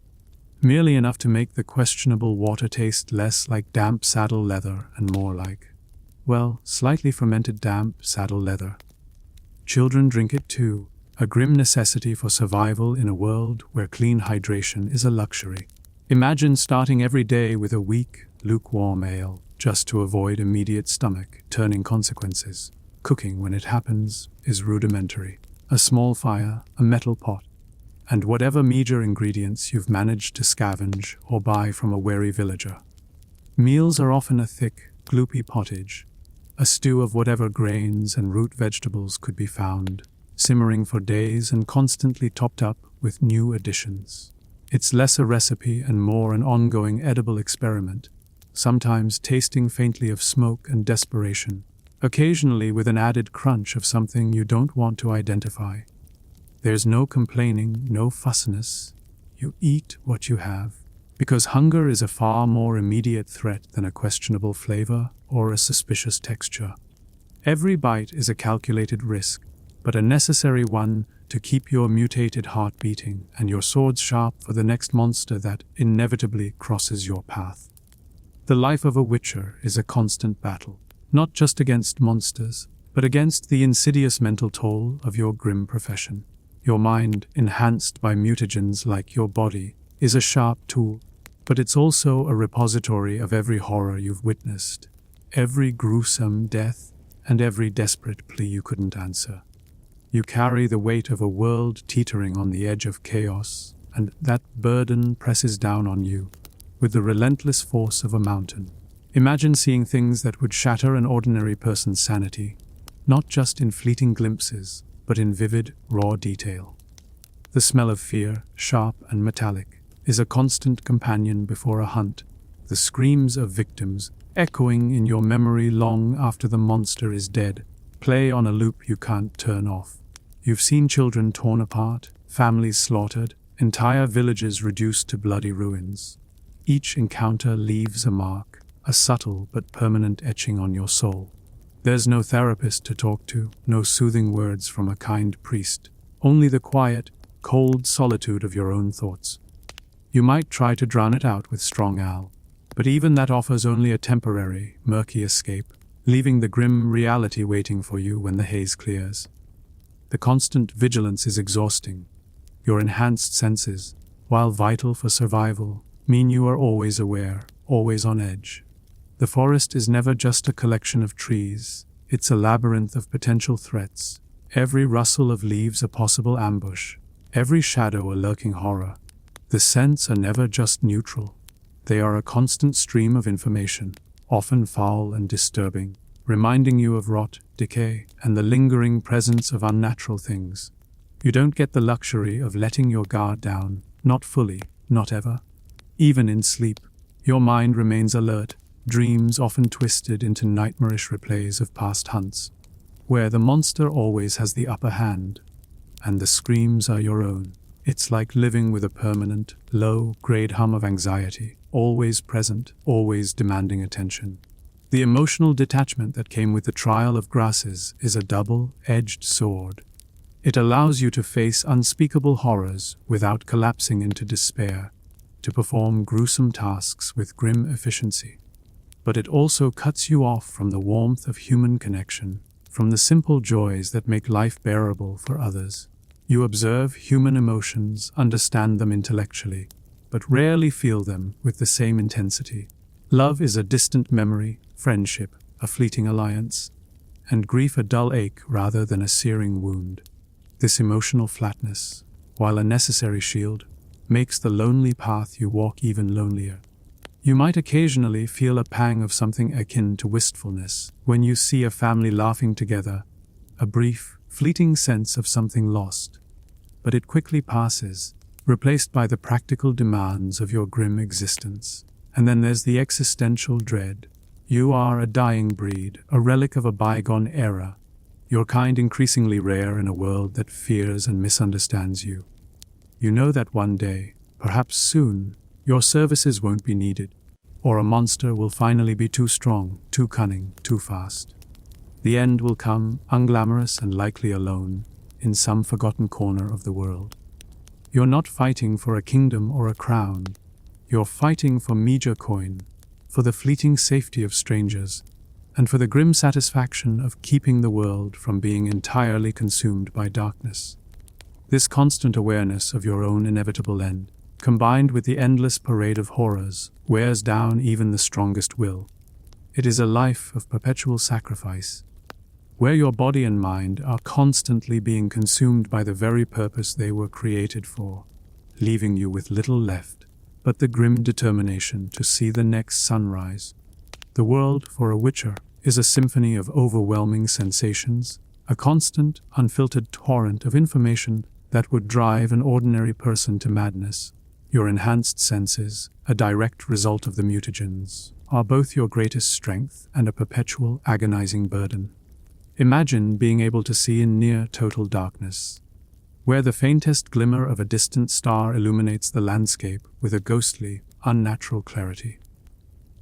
merely enough to make the questionable water taste less like damp saddle leather and more like, well, slightly fermented damp saddle leather. Children drink it too, a grim necessity for survival in a world where clean hydration is a luxury. Imagine starting every day with a weak, lukewarm ale, just to avoid immediate stomach-turning consequences. Cooking, when it happens, is rudimentary. A small fire, a metal pot, and whatever meager ingredients you've managed to scavenge or buy from a wary villager. Meals are often a thick, gloopy pottage, a stew of whatever grains and root vegetables could be found, simmering for days and constantly topped up with new additions. It's less a recipe and more an ongoing edible experiment, sometimes tasting faintly of smoke and desperation, occasionally with an added crunch of something you don't want to identify. There's no complaining, no fussiness. You eat what you have, because hunger is a far more immediate threat than a questionable flavor or a suspicious texture. Every bite is a calculated risk, but a necessary one to keep your mutated heart beating and your swords sharp for the next monster that inevitably crosses your path. The life of a witcher is a constant battle, not just against monsters, but against the insidious mental toll of your grim profession. Your mind, enhanced by mutagens like your body, is a sharp tool, but it's also a repository of every horror you've witnessed, every gruesome death, and every desperate plea you couldn't answer. You carry the weight of a world teetering on the edge of chaos, and that burden presses down on you with the relentless force of a mountain. Imagine seeing things that would shatter an ordinary person's sanity, not just in fleeting glimpses, but in vivid, raw detail. The smell of fear, sharp and metallic, is a constant companion before a hunt, the screams of victims echoing in your memory long after the monster is dead, play on a loop you can't turn off. You've seen children torn apart, families slaughtered, entire villages reduced to bloody ruins. Each encounter leaves a mark, a subtle but permanent etching on your soul. There's no therapist to talk to, no soothing words from a kind priest, only the quiet, cold solitude of your own thoughts. You might try to drown it out with strong ale, but even that offers only a temporary, murky escape, leaving the grim reality waiting for you when the haze clears. The constant vigilance is exhausting. Your enhanced senses, while vital for survival, mean you are always aware, always on edge. The forest is never just a collection of trees, it's a labyrinth of potential threats. Every rustle of leaves a possible ambush, every shadow a lurking horror. The scents are never just neutral. They are a constant stream of information, often foul and disturbing, reminding you of rot, decay, and the lingering presence of unnatural things. You don't get the luxury of letting your guard down, not fully, not ever. Even in sleep, your mind remains alert, dreams often twisted into nightmarish replays of past hunts, where the monster always has the upper hand, and the screams are your own. It's like living with a permanent, low-grade hum of anxiety, always present, always demanding attention. The emotional detachment that came with the trial of grasses is a double-edged sword. It allows you to face unspeakable horrors without collapsing into despair, to perform gruesome tasks with grim efficiency. But it also cuts you off from the warmth of human connection, from the simple joys that make life bearable for others. You observe human emotions, understand them intellectually, but rarely feel them with the same intensity. Love is a distant memory, friendship a fleeting alliance, and grief a dull ache rather than a searing wound. This emotional flatness, while a necessary shield, makes the lonely path you walk even lonelier. You might occasionally feel a pang of something akin to wistfulness when you see a family laughing together, a brief, fleeting sense of something lost. But it quickly passes, replaced by the practical demands of your grim existence. And then there's the existential dread. You are a dying breed, a relic of a bygone era, your kind increasingly rare in a world that fears and misunderstands you. You know that one day, perhaps soon, your services won't be needed, or a monster will finally be too strong, too cunning, too fast. The end will come, unglamorous and likely alone, in some forgotten corner of the world. You're not fighting for a kingdom or a crown. You're fighting for meager coin, for the fleeting safety of strangers, and for the grim satisfaction of keeping the world from being entirely consumed by darkness. This constant awareness of your own inevitable end, combined with the endless parade of horrors, wears down even the strongest will. It is a life of perpetual sacrifice, where your body and mind are constantly being consumed by the very purpose they were created for, leaving you with little left but the grim determination to see the next sunrise. The world, for a witcher, is a symphony of overwhelming sensations, a constant, unfiltered torrent of information that would drive an ordinary person to madness. Your enhanced senses, a direct result of the mutagens, are both your greatest strength and a perpetual, agonizing burden. Imagine being able to see in near total darkness, where the faintest glimmer of a distant star illuminates the landscape with a ghostly, unnatural clarity.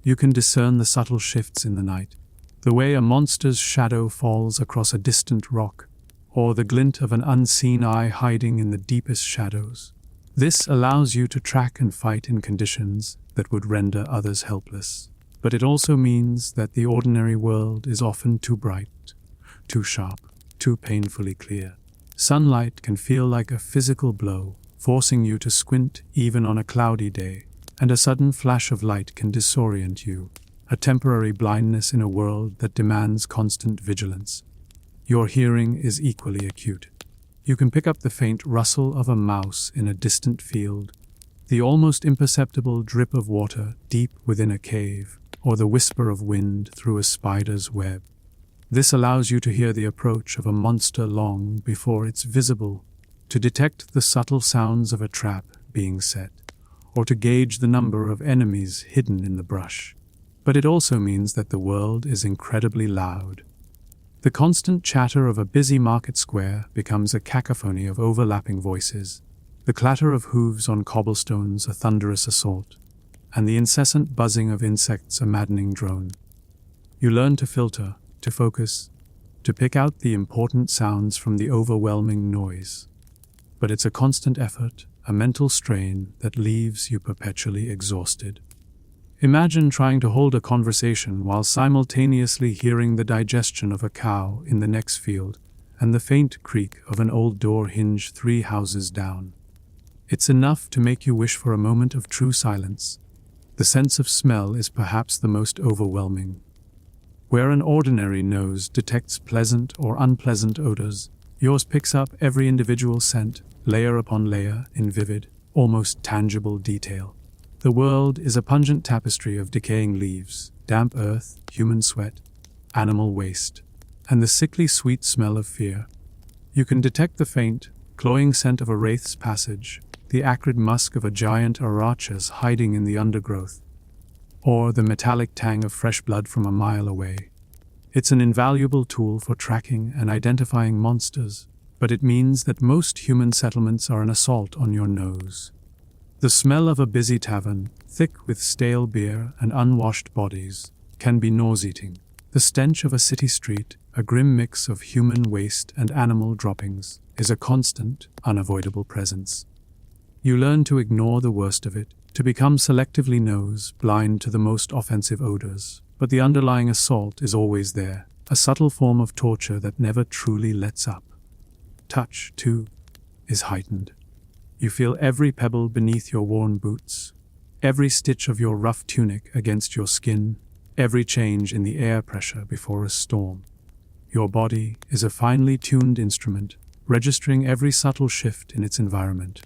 You can discern the subtle shifts in the night, the way a monster's shadow falls across a distant rock, or the glint of an unseen eye hiding in the deepest shadows. This allows you to track and fight in conditions that would render others helpless. But it also means that the ordinary world is often too bright, too sharp, too painfully clear. Sunlight can feel like a physical blow, forcing you to squint even on a cloudy day, and a sudden flash of light can disorient you, a temporary blindness in a world that demands constant vigilance. Your hearing is equally acute. You can pick up the faint rustle of a mouse in a distant field, the almost imperceptible drip of water deep within a cave, or the whisper of wind through a spider's web. This allows you to hear the approach of a monster long before it's visible, to detect the subtle sounds of a trap being set, or to gauge the number of enemies hidden in the brush. But it also means that the world is incredibly loud. The constant chatter of a busy market square becomes a cacophony of overlapping voices, the clatter of hooves on cobblestones a thunderous assault, and the incessant buzzing of insects a maddening drone. You learn to filter, to focus, to pick out the important sounds from the overwhelming noise. But it's a constant effort, a mental strain that leaves you perpetually exhausted. Imagine trying to hold a conversation while simultaneously hearing the digestion of a cow in the next field and the faint creak of an old door hinge 3 houses down. It's enough to make you wish for a moment of true silence. The sense of smell is perhaps the most overwhelming. Where an ordinary nose detects pleasant or unpleasant odors, yours picks up every individual scent, layer upon layer, in vivid, almost tangible detail. The world is a pungent tapestry of decaying leaves, damp earth, human sweat, animal waste, and the sickly sweet smell of fear. You can detect the faint, cloying scent of a wraith's passage, the acrid musk of a giant arachas hiding in the undergrowth, or the metallic tang of fresh blood from a mile away. It's an invaluable tool for tracking and identifying monsters, but it means that most human settlements are an assault on your nose. The smell of a busy tavern, thick with stale beer and unwashed bodies, can be nauseating. The stench of a city street, a grim mix of human waste and animal droppings, is a constant, unavoidable presence. You learn to ignore the worst of it, to become selectively nose-blind to the most offensive odors, but the underlying assault is always there, a subtle form of torture that never truly lets up. Touch, too, is heightened. You feel every pebble beneath your worn boots, every stitch of your rough tunic against your skin, every change in the air pressure before a storm. Your body is a finely tuned instrument, registering every subtle shift in its environment.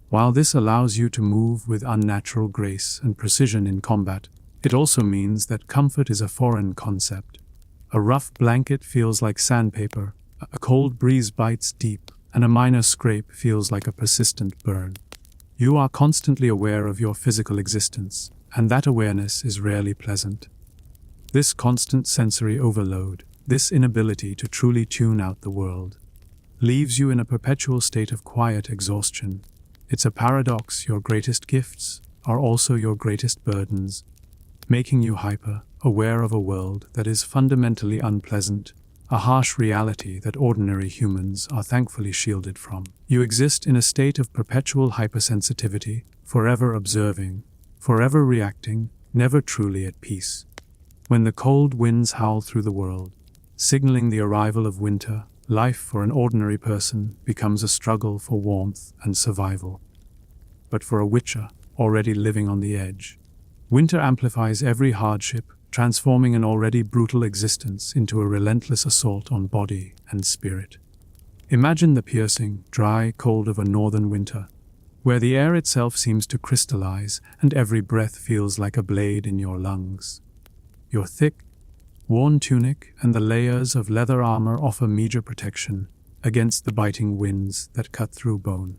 While this allows you to move with unnatural grace and precision in combat, it also means that comfort is a foreign concept. A rough blanket feels like sandpaper, a cold breeze bites deep, and a minor scrape feels like a persistent burn. You are constantly aware of your physical existence, and that awareness is rarely pleasant. This constant sensory overload, this inability to truly tune out the world, leaves you in a perpetual state of quiet exhaustion. It's a paradox. Your greatest gifts are also your greatest burdens, making you hyper, aware of a world that is fundamentally unpleasant, a harsh reality that ordinary humans are thankfully shielded from. You exist in a state of perpetual hypersensitivity, forever observing, forever reacting, never truly at peace. When the cold winds howl through the world, signaling the arrival of winter, life for an ordinary person becomes a struggle for warmth and survival. But for a witcher, already living on the edge, winter amplifies every hardship, transforming an already brutal existence into a relentless assault on body and spirit. Imagine the piercing, dry cold of a northern winter, where the air itself seems to crystallize and every breath feels like a blade in your lungs. Your thick, worn tunic and the layers of leather armor offer meager protection against the biting winds that cut through bone.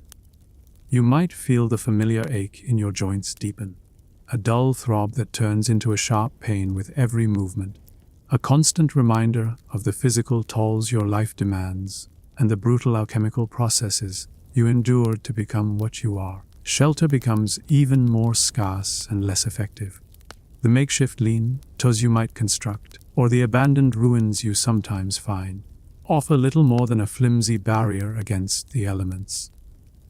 You might feel the familiar ache in your joints deepen, a dull throb that turns into a sharp pain with every movement, a constant reminder of the physical tolls your life demands and the brutal alchemical processes you endured to become what you are. Shelter becomes even more scarce and less effective. The makeshift lean-tos you might construct, or the abandoned ruins you sometimes find, offer little more than a flimsy barrier against the elements.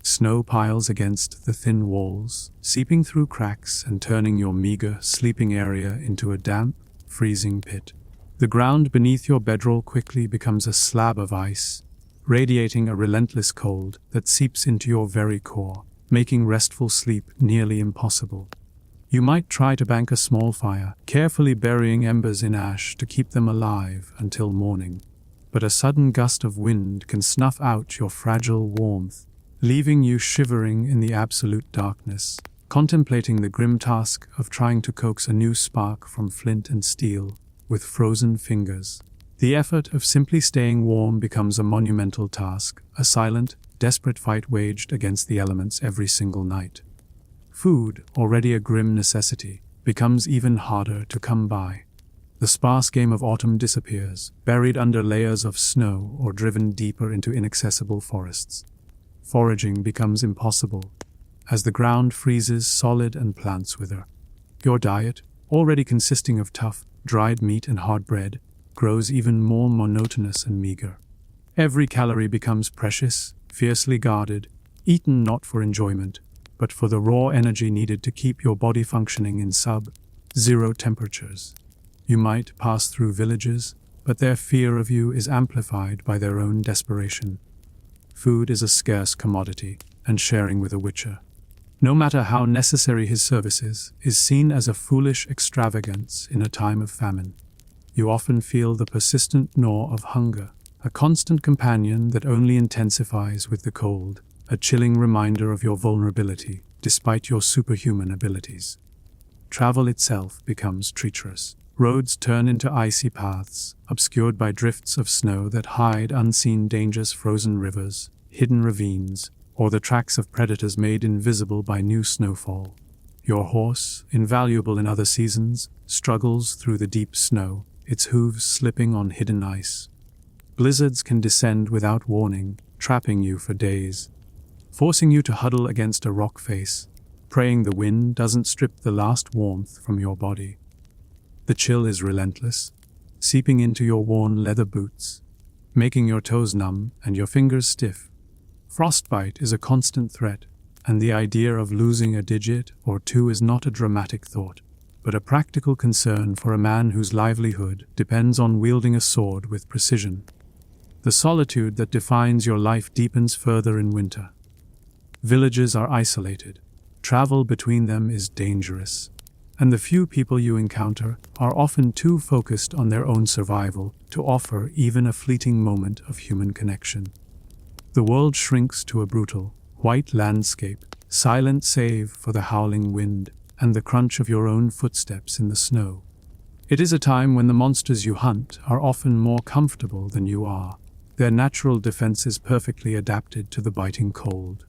Snow piles against the thin walls, seeping through cracks and turning your meager sleeping area into a damp, freezing pit. The ground beneath your bedroll quickly becomes a slab of ice, radiating a relentless cold that seeps into your very core, making restful sleep nearly impossible. You might try to bank a small fire, carefully burying embers in ash to keep them alive until morning. But a sudden gust of wind can snuff out your fragile warmth, leaving you shivering in the absolute darkness, contemplating the grim task of trying to coax a new spark from flint and steel with frozen fingers. The effort of simply staying warm becomes a monumental task, a silent, desperate fight waged against the elements every single night. Food, already a grim necessity, becomes even harder to come by. The sparse game of autumn disappears, buried under layers of snow or driven deeper into inaccessible forests. Foraging becomes impossible, as the ground freezes solid and plants wither. Your diet, already consisting of tough, dried meat and hard bread, grows even more monotonous and meager. Every calorie becomes precious, fiercely guarded, eaten not for enjoyment, but for the raw energy needed to keep your body functioning in sub-zero temperatures. You might pass through villages, but their fear of you is amplified by their own desperation. Food is a scarce commodity, and sharing with a witcher, no matter how necessary his services, is seen as a foolish extravagance in a time of famine. You often feel the persistent gnaw of hunger, a constant companion that only intensifies with the cold, a chilling reminder of your vulnerability despite your superhuman abilities. Travel itself becomes treacherous. Roads turn into icy paths, obscured by drifts of snow that hide unseen dangers, frozen rivers, hidden ravines, or the tracks of predators made invisible by new snowfall. Your horse, invaluable in other seasons, struggles through the deep snow, its hooves slipping on hidden ice. Blizzards can descend without warning, trapping you for days, forcing you to huddle against a rock face, praying the wind doesn't strip the last warmth from your body. The chill is relentless, seeping into your worn leather boots, making your toes numb and your fingers stiff. Frostbite is a constant threat, and the idea of losing a digit or two is not a dramatic thought, but a practical concern for a man whose livelihood depends on wielding a sword with precision. The solitude that defines your life deepens further in winter. Villages are isolated. Travel between them is dangerous, and the few people you encounter are often too focused on their own survival to offer even a fleeting moment of human connection. The world shrinks to a brutal, white landscape, silent save for the howling wind and the crunch of your own footsteps in the snow. It is a time when the monsters you hunt are often more comfortable than you are, their natural defenses perfectly adapted to the biting cold.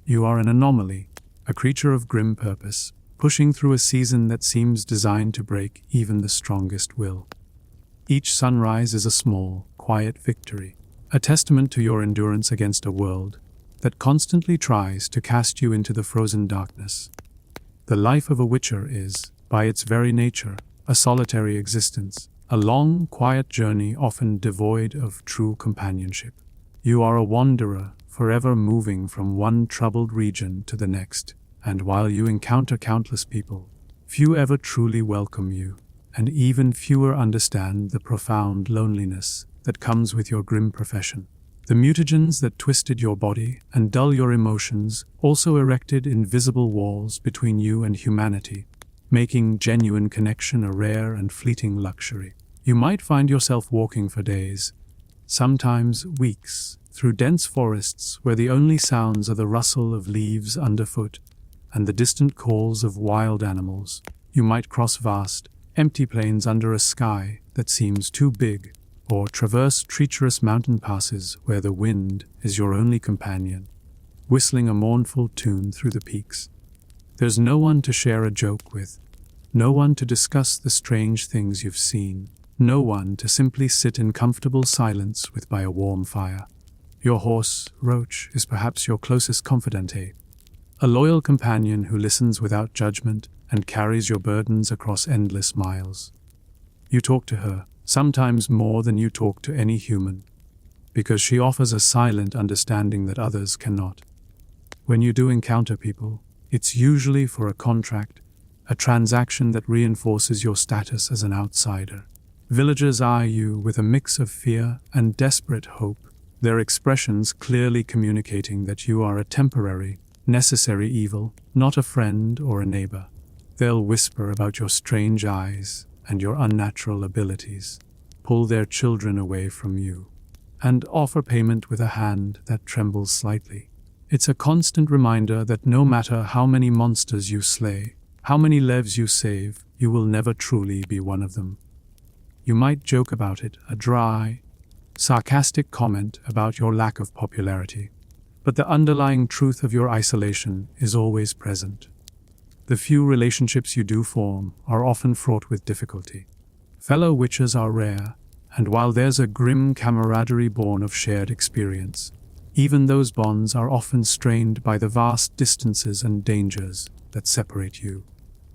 You are an anomaly, a creature of grim purpose, pushing through a season that seems designed to break even the strongest will. Each sunrise is a small, quiet victory, a testament to your endurance against a world that constantly tries to cast you into the frozen darkness. The life of a witcher is, by its very nature, a solitary existence, a long, quiet journey often devoid of true companionship. You are a wanderer, forever moving from one troubled region to the next, and while you encounter countless people, few ever truly welcome you, and even fewer understand the profound loneliness that comes with your grim profession. The mutagens that twisted your body and dull your emotions also erected invisible walls between you and humanity, making genuine connection a rare and fleeting luxury. You might find yourself walking for days, sometimes weeks, through dense forests where the only sounds are the rustle of leaves underfoot and the distant calls of wild animals. You might cross vast, empty plains under a sky that seems too big, or traverse treacherous mountain passes where the wind is your only companion, whistling a mournful tune through the peaks. There's no one to share a joke with, no one to discuss the strange things you've seen, no one to simply sit in comfortable silence with by a warm fire. Your horse, Roach, is perhaps your closest confidante, a loyal companion who listens without judgment and carries your burdens across endless miles. You talk to her, sometimes more than you talk to any human, because she offers a silent understanding that others cannot. When you do encounter people, it's usually for a contract, a transaction that reinforces your status as an outsider. Villagers eye you with a mix of fear and desperate hope, their expressions clearly communicating that you are a temporary, necessary evil, not a friend or a neighbor. They'll whisper about your strange eyes and your unnatural abilities, pull their children away from you, and offer payment with a hand that trembles slightly. It's a constant reminder that no matter how many monsters you slay, how many lives you save, you will never truly be one of them. You might joke about it, a dry, sarcastic comment about your lack of popularity, but the underlying truth of your isolation is always present. The few relationships you do form are often fraught with difficulty. Fellow witchers are rare, and while there's a grim camaraderie born of shared experience, even those bonds are often strained by the vast distances and dangers that separate you.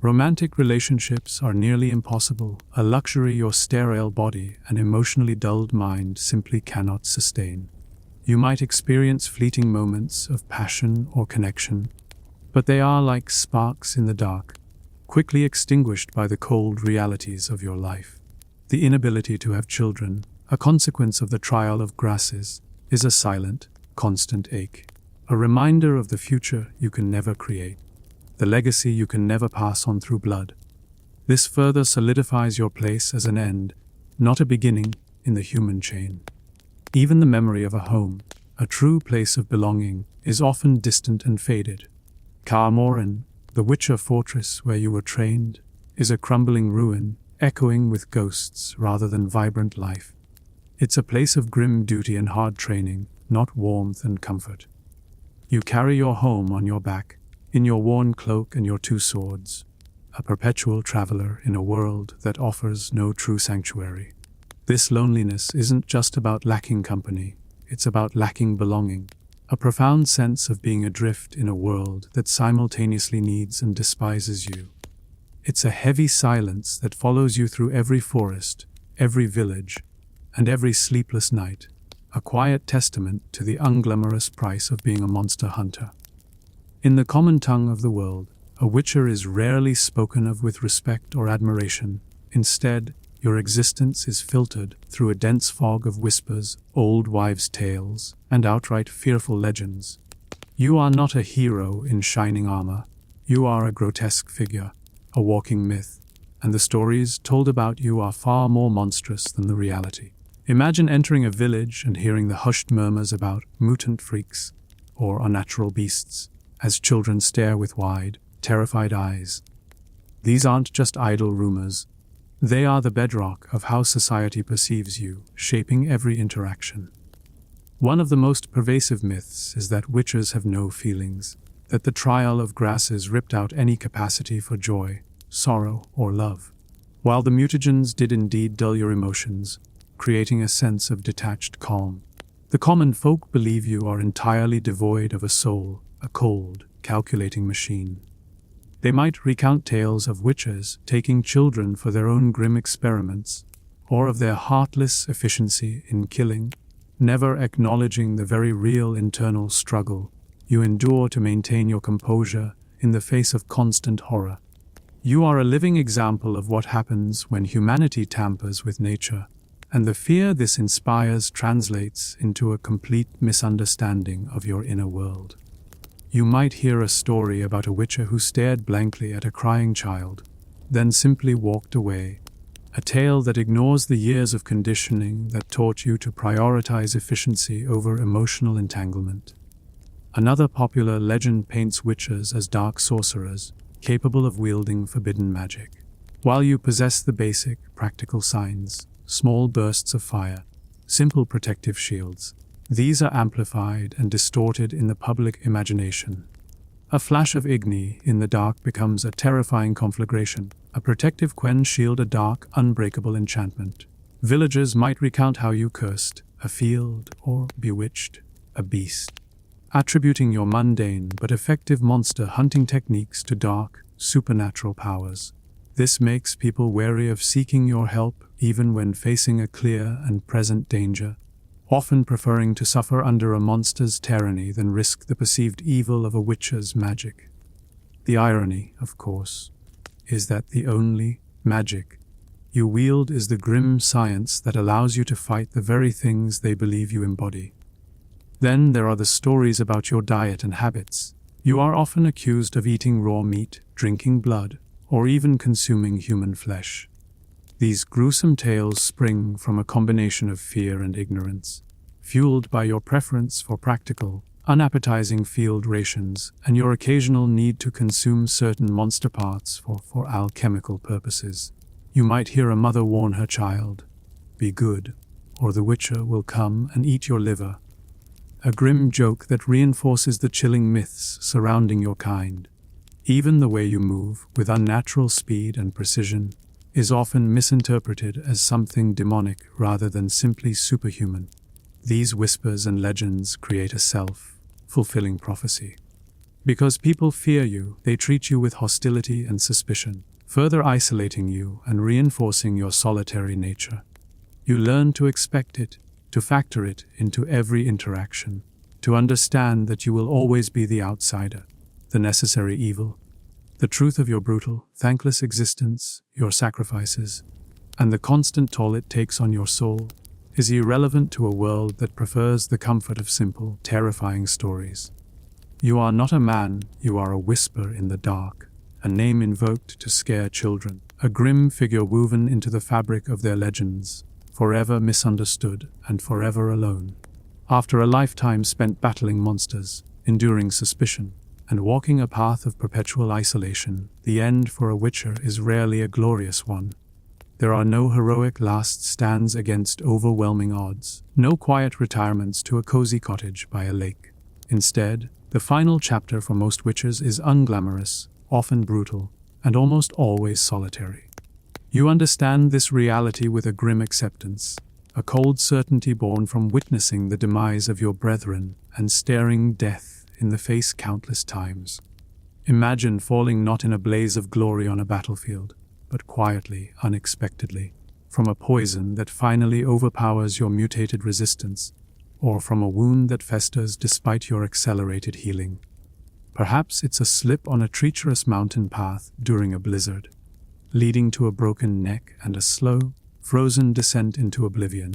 Romantic relationships are nearly impossible, a luxury your sterile body and emotionally dulled mind simply cannot sustain. You might experience fleeting moments of passion or connection, but they are like sparks in the dark, quickly extinguished by the cold realities of your life. The inability to have children, a consequence of the trial of grasses, is a silent, constant ache, a reminder of the future you can never create, the legacy you can never pass on through blood. This further solidifies your place as an end, not a beginning, in the human chain. Even the memory of a home, a true place of belonging, is often distant and faded. Kaer Morhen, the Witcher fortress where you were trained, is a crumbling ruin, echoing with ghosts rather than vibrant life. It's a place of grim duty and hard training, not warmth and comfort. You carry your home on your back, in your worn cloak and your two swords, a perpetual traveler in a world that offers no true sanctuary. This loneliness isn't just about lacking company, it's about lacking belonging, a profound sense of being adrift in a world that simultaneously needs and despises you. It's a heavy silence that follows you through every forest, every village, and every sleepless night, a quiet testament to the unglamorous price of being a monster hunter. In the common tongue of the world, a witcher is rarely spoken of with respect or admiration. Instead, your existence is filtered through a dense fog of whispers, old wives' tales, and outright fearful legends. You are not a hero in shining armor. You are a grotesque figure, a walking myth, and the stories told about you are far more monstrous than the reality. Imagine entering a village and hearing the hushed murmurs about mutant freaks or unnatural beasts as children stare with wide, terrified eyes. These aren't just idle rumors. They are the bedrock of how society perceives you, shaping every interaction. One of the most pervasive myths is that witches have no feelings, that the trial of grasses ripped out any capacity for joy, sorrow, or love. While the mutagens did indeed dull your emotions, creating a sense of detached calm, the common folk believe you are entirely devoid of a soul, a cold, calculating machine. They might recount tales of witches taking children for their own grim experiments, or of their heartless efficiency in killing, never acknowledging the very real internal struggle you endure to maintain your composure in the face of constant horror. You are a living example of what happens when humanity tampers with nature, and the fear this inspires translates into a complete misunderstanding of your inner world. You might hear a story about a witcher who stared blankly at a crying child, then simply walked away, a tale that ignores the years of conditioning that taught you to prioritize efficiency over emotional entanglement. Another popular legend paints witches as dark sorcerers, capable of wielding forbidden magic. While you possess the basic, practical signs, small bursts of fire, simple protective shields, these are amplified and distorted in the public imagination. A flash of igni in the dark becomes a terrifying conflagration, a protective Quen shield a dark, unbreakable enchantment. Villagers might recount how you cursed a field or bewitched a beast, attributing your mundane but effective monster hunting techniques to dark, supernatural powers. This makes people wary of seeking your help even when facing a clear and present danger, often preferring to suffer under a monster's tyranny than risk the perceived evil of a witcher's magic. The irony, of course, is that the only magic you wield is the grim science that allows you to fight the very things they believe you embody. Then there are the stories about your diet and habits. You are often accused of eating raw meat, drinking blood, or even consuming human flesh. These gruesome tales spring from a combination of fear and ignorance, fueled by your preference for practical, unappetizing field rations and your occasional need to consume certain monster parts for alchemical purposes. You might hear a mother warn her child, "Be good, or the witcher will come and eat your liver," a grim joke that reinforces the chilling myths surrounding your kind. Even the way you move, with unnatural speed and precision, is often misinterpreted as something demonic rather than simply superhuman. These whispers and legends create a self-fulfilling prophecy. Because people fear you, they treat you with hostility and suspicion, further isolating you and reinforcing your solitary nature. You learn to expect it, to factor it into every interaction, to understand that you will always be the outsider, the necessary evil, the truth of your brutal, thankless existence, your sacrifices, and the constant toll it takes on your soul, is irrelevant to a world that prefers the comfort of simple, terrifying stories. You are not a man, you are a whisper in the dark, a name invoked to scare children, a grim figure woven into the fabric of their legends, forever misunderstood and forever alone. After a lifetime spent battling monsters, enduring suspicion, and walking a path of perpetual isolation, the end for a witcher is rarely a glorious one. There are no heroic last stands against overwhelming odds, no quiet retirements to a cozy cottage by a lake. Instead, the final chapter for most witchers is unglamorous, often brutal, and almost always solitary. You understand this reality with a grim acceptance, a cold certainty born from witnessing the demise of your brethren and staring death in the face countless times. Imagine falling not in a blaze of glory on a battlefield, but quietly, unexpectedly, from a poison that finally overpowers your mutated resistance, or from a wound that festers despite your accelerated healing. Perhaps it's a slip on a treacherous mountain path during a blizzard, leading to a broken neck and a slow, frozen descent into oblivion.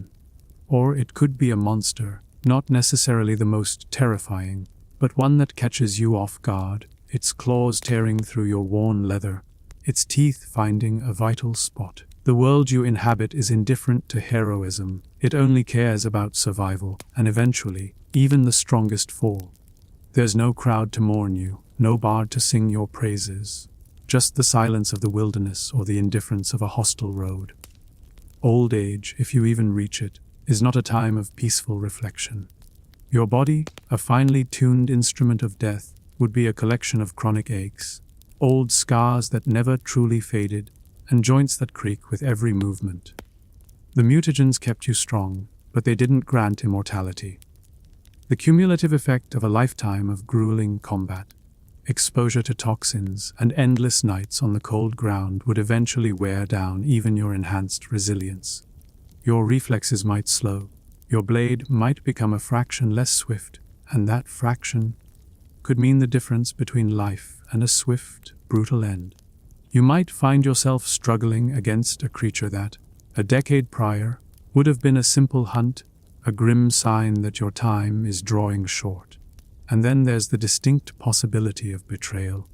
Or it could be a monster, not necessarily the most terrifying, but one that catches you off guard, its claws tearing through your worn leather, its teeth finding a vital spot. The world you inhabit is indifferent to heroism. It only cares about survival, and eventually, even the strongest fall. There's no crowd to mourn you, no bard to sing your praises, just the silence of the wilderness or the indifference of a hostile road. Old age, if you even reach it, is not a time of peaceful reflection. Your body, a finely tuned instrument of death, would be a collection of chronic aches, old scars that never truly faded, and joints that creak with every movement. The mutagens kept you strong, but they didn't grant immortality. The cumulative effect of a lifetime of grueling combat, exposure to toxins, and endless nights on the cold ground would eventually wear down even your enhanced resilience. Your reflexes might slow, your blade might become a fraction less swift, and that fraction could mean the difference between life and a swift, brutal end. You might find yourself struggling against a creature that, a decade prior, would have been a simple hunt, a grim sign that your time is drawing short. And then there's the distinct possibility of betrayal.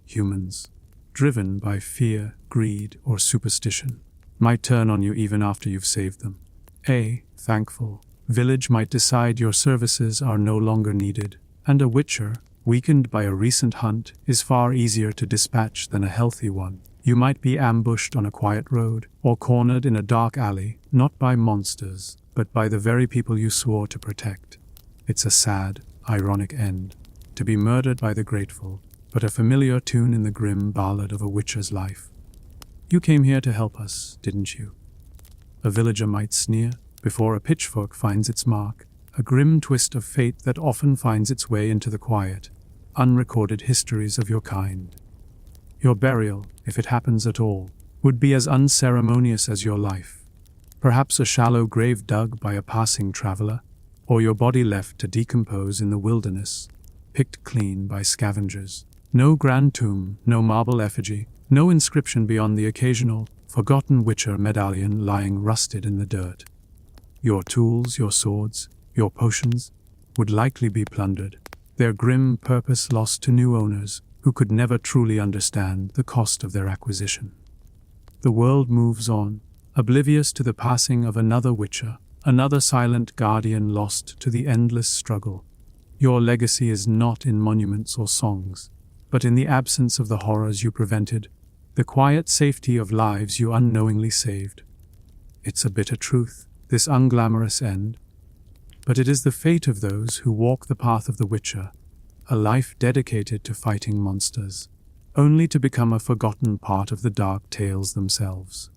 Humans, driven by fear, greed, or superstition, might turn on you even after you've saved them. A thankful village might decide your services are no longer needed, and a witcher, weakened by a recent hunt, is far easier to dispatch than a healthy one. You might be ambushed on a quiet road, or cornered in a dark alley, not by monsters, but by the very people you swore to protect. It's a sad, ironic end, to be murdered by the grateful, but a familiar tune in the grim ballad of a witcher's life. You came here to help us, didn't you? A villager might sneer, before a pitchfork finds its mark, a grim twist of fate that often finds its way into the quiet, unrecorded histories of your kind. Your burial, if it happens at all, would be as unceremonious as your life. Perhaps a shallow grave dug by a passing traveler, or your body left to decompose in the wilderness, picked clean by scavengers. No grand tomb, no marble effigy, no inscription beyond the occasional, forgotten witcher medallion lying rusted in the dirt. Your tools, your swords, your potions would likely be plundered, their grim purpose lost to new owners who could never truly understand the cost of their acquisition. The world moves on, oblivious to the passing of another witcher, another silent guardian lost to the endless struggle. Your legacy is not in monuments or songs, but in the absence of the horrors you prevented, the quiet safety of lives you unknowingly saved. It's a bitter truth, this unglamorous end, but it is the fate of those who walk the path of the witcher, a life dedicated to fighting monsters, only to become a forgotten part of the dark tales themselves.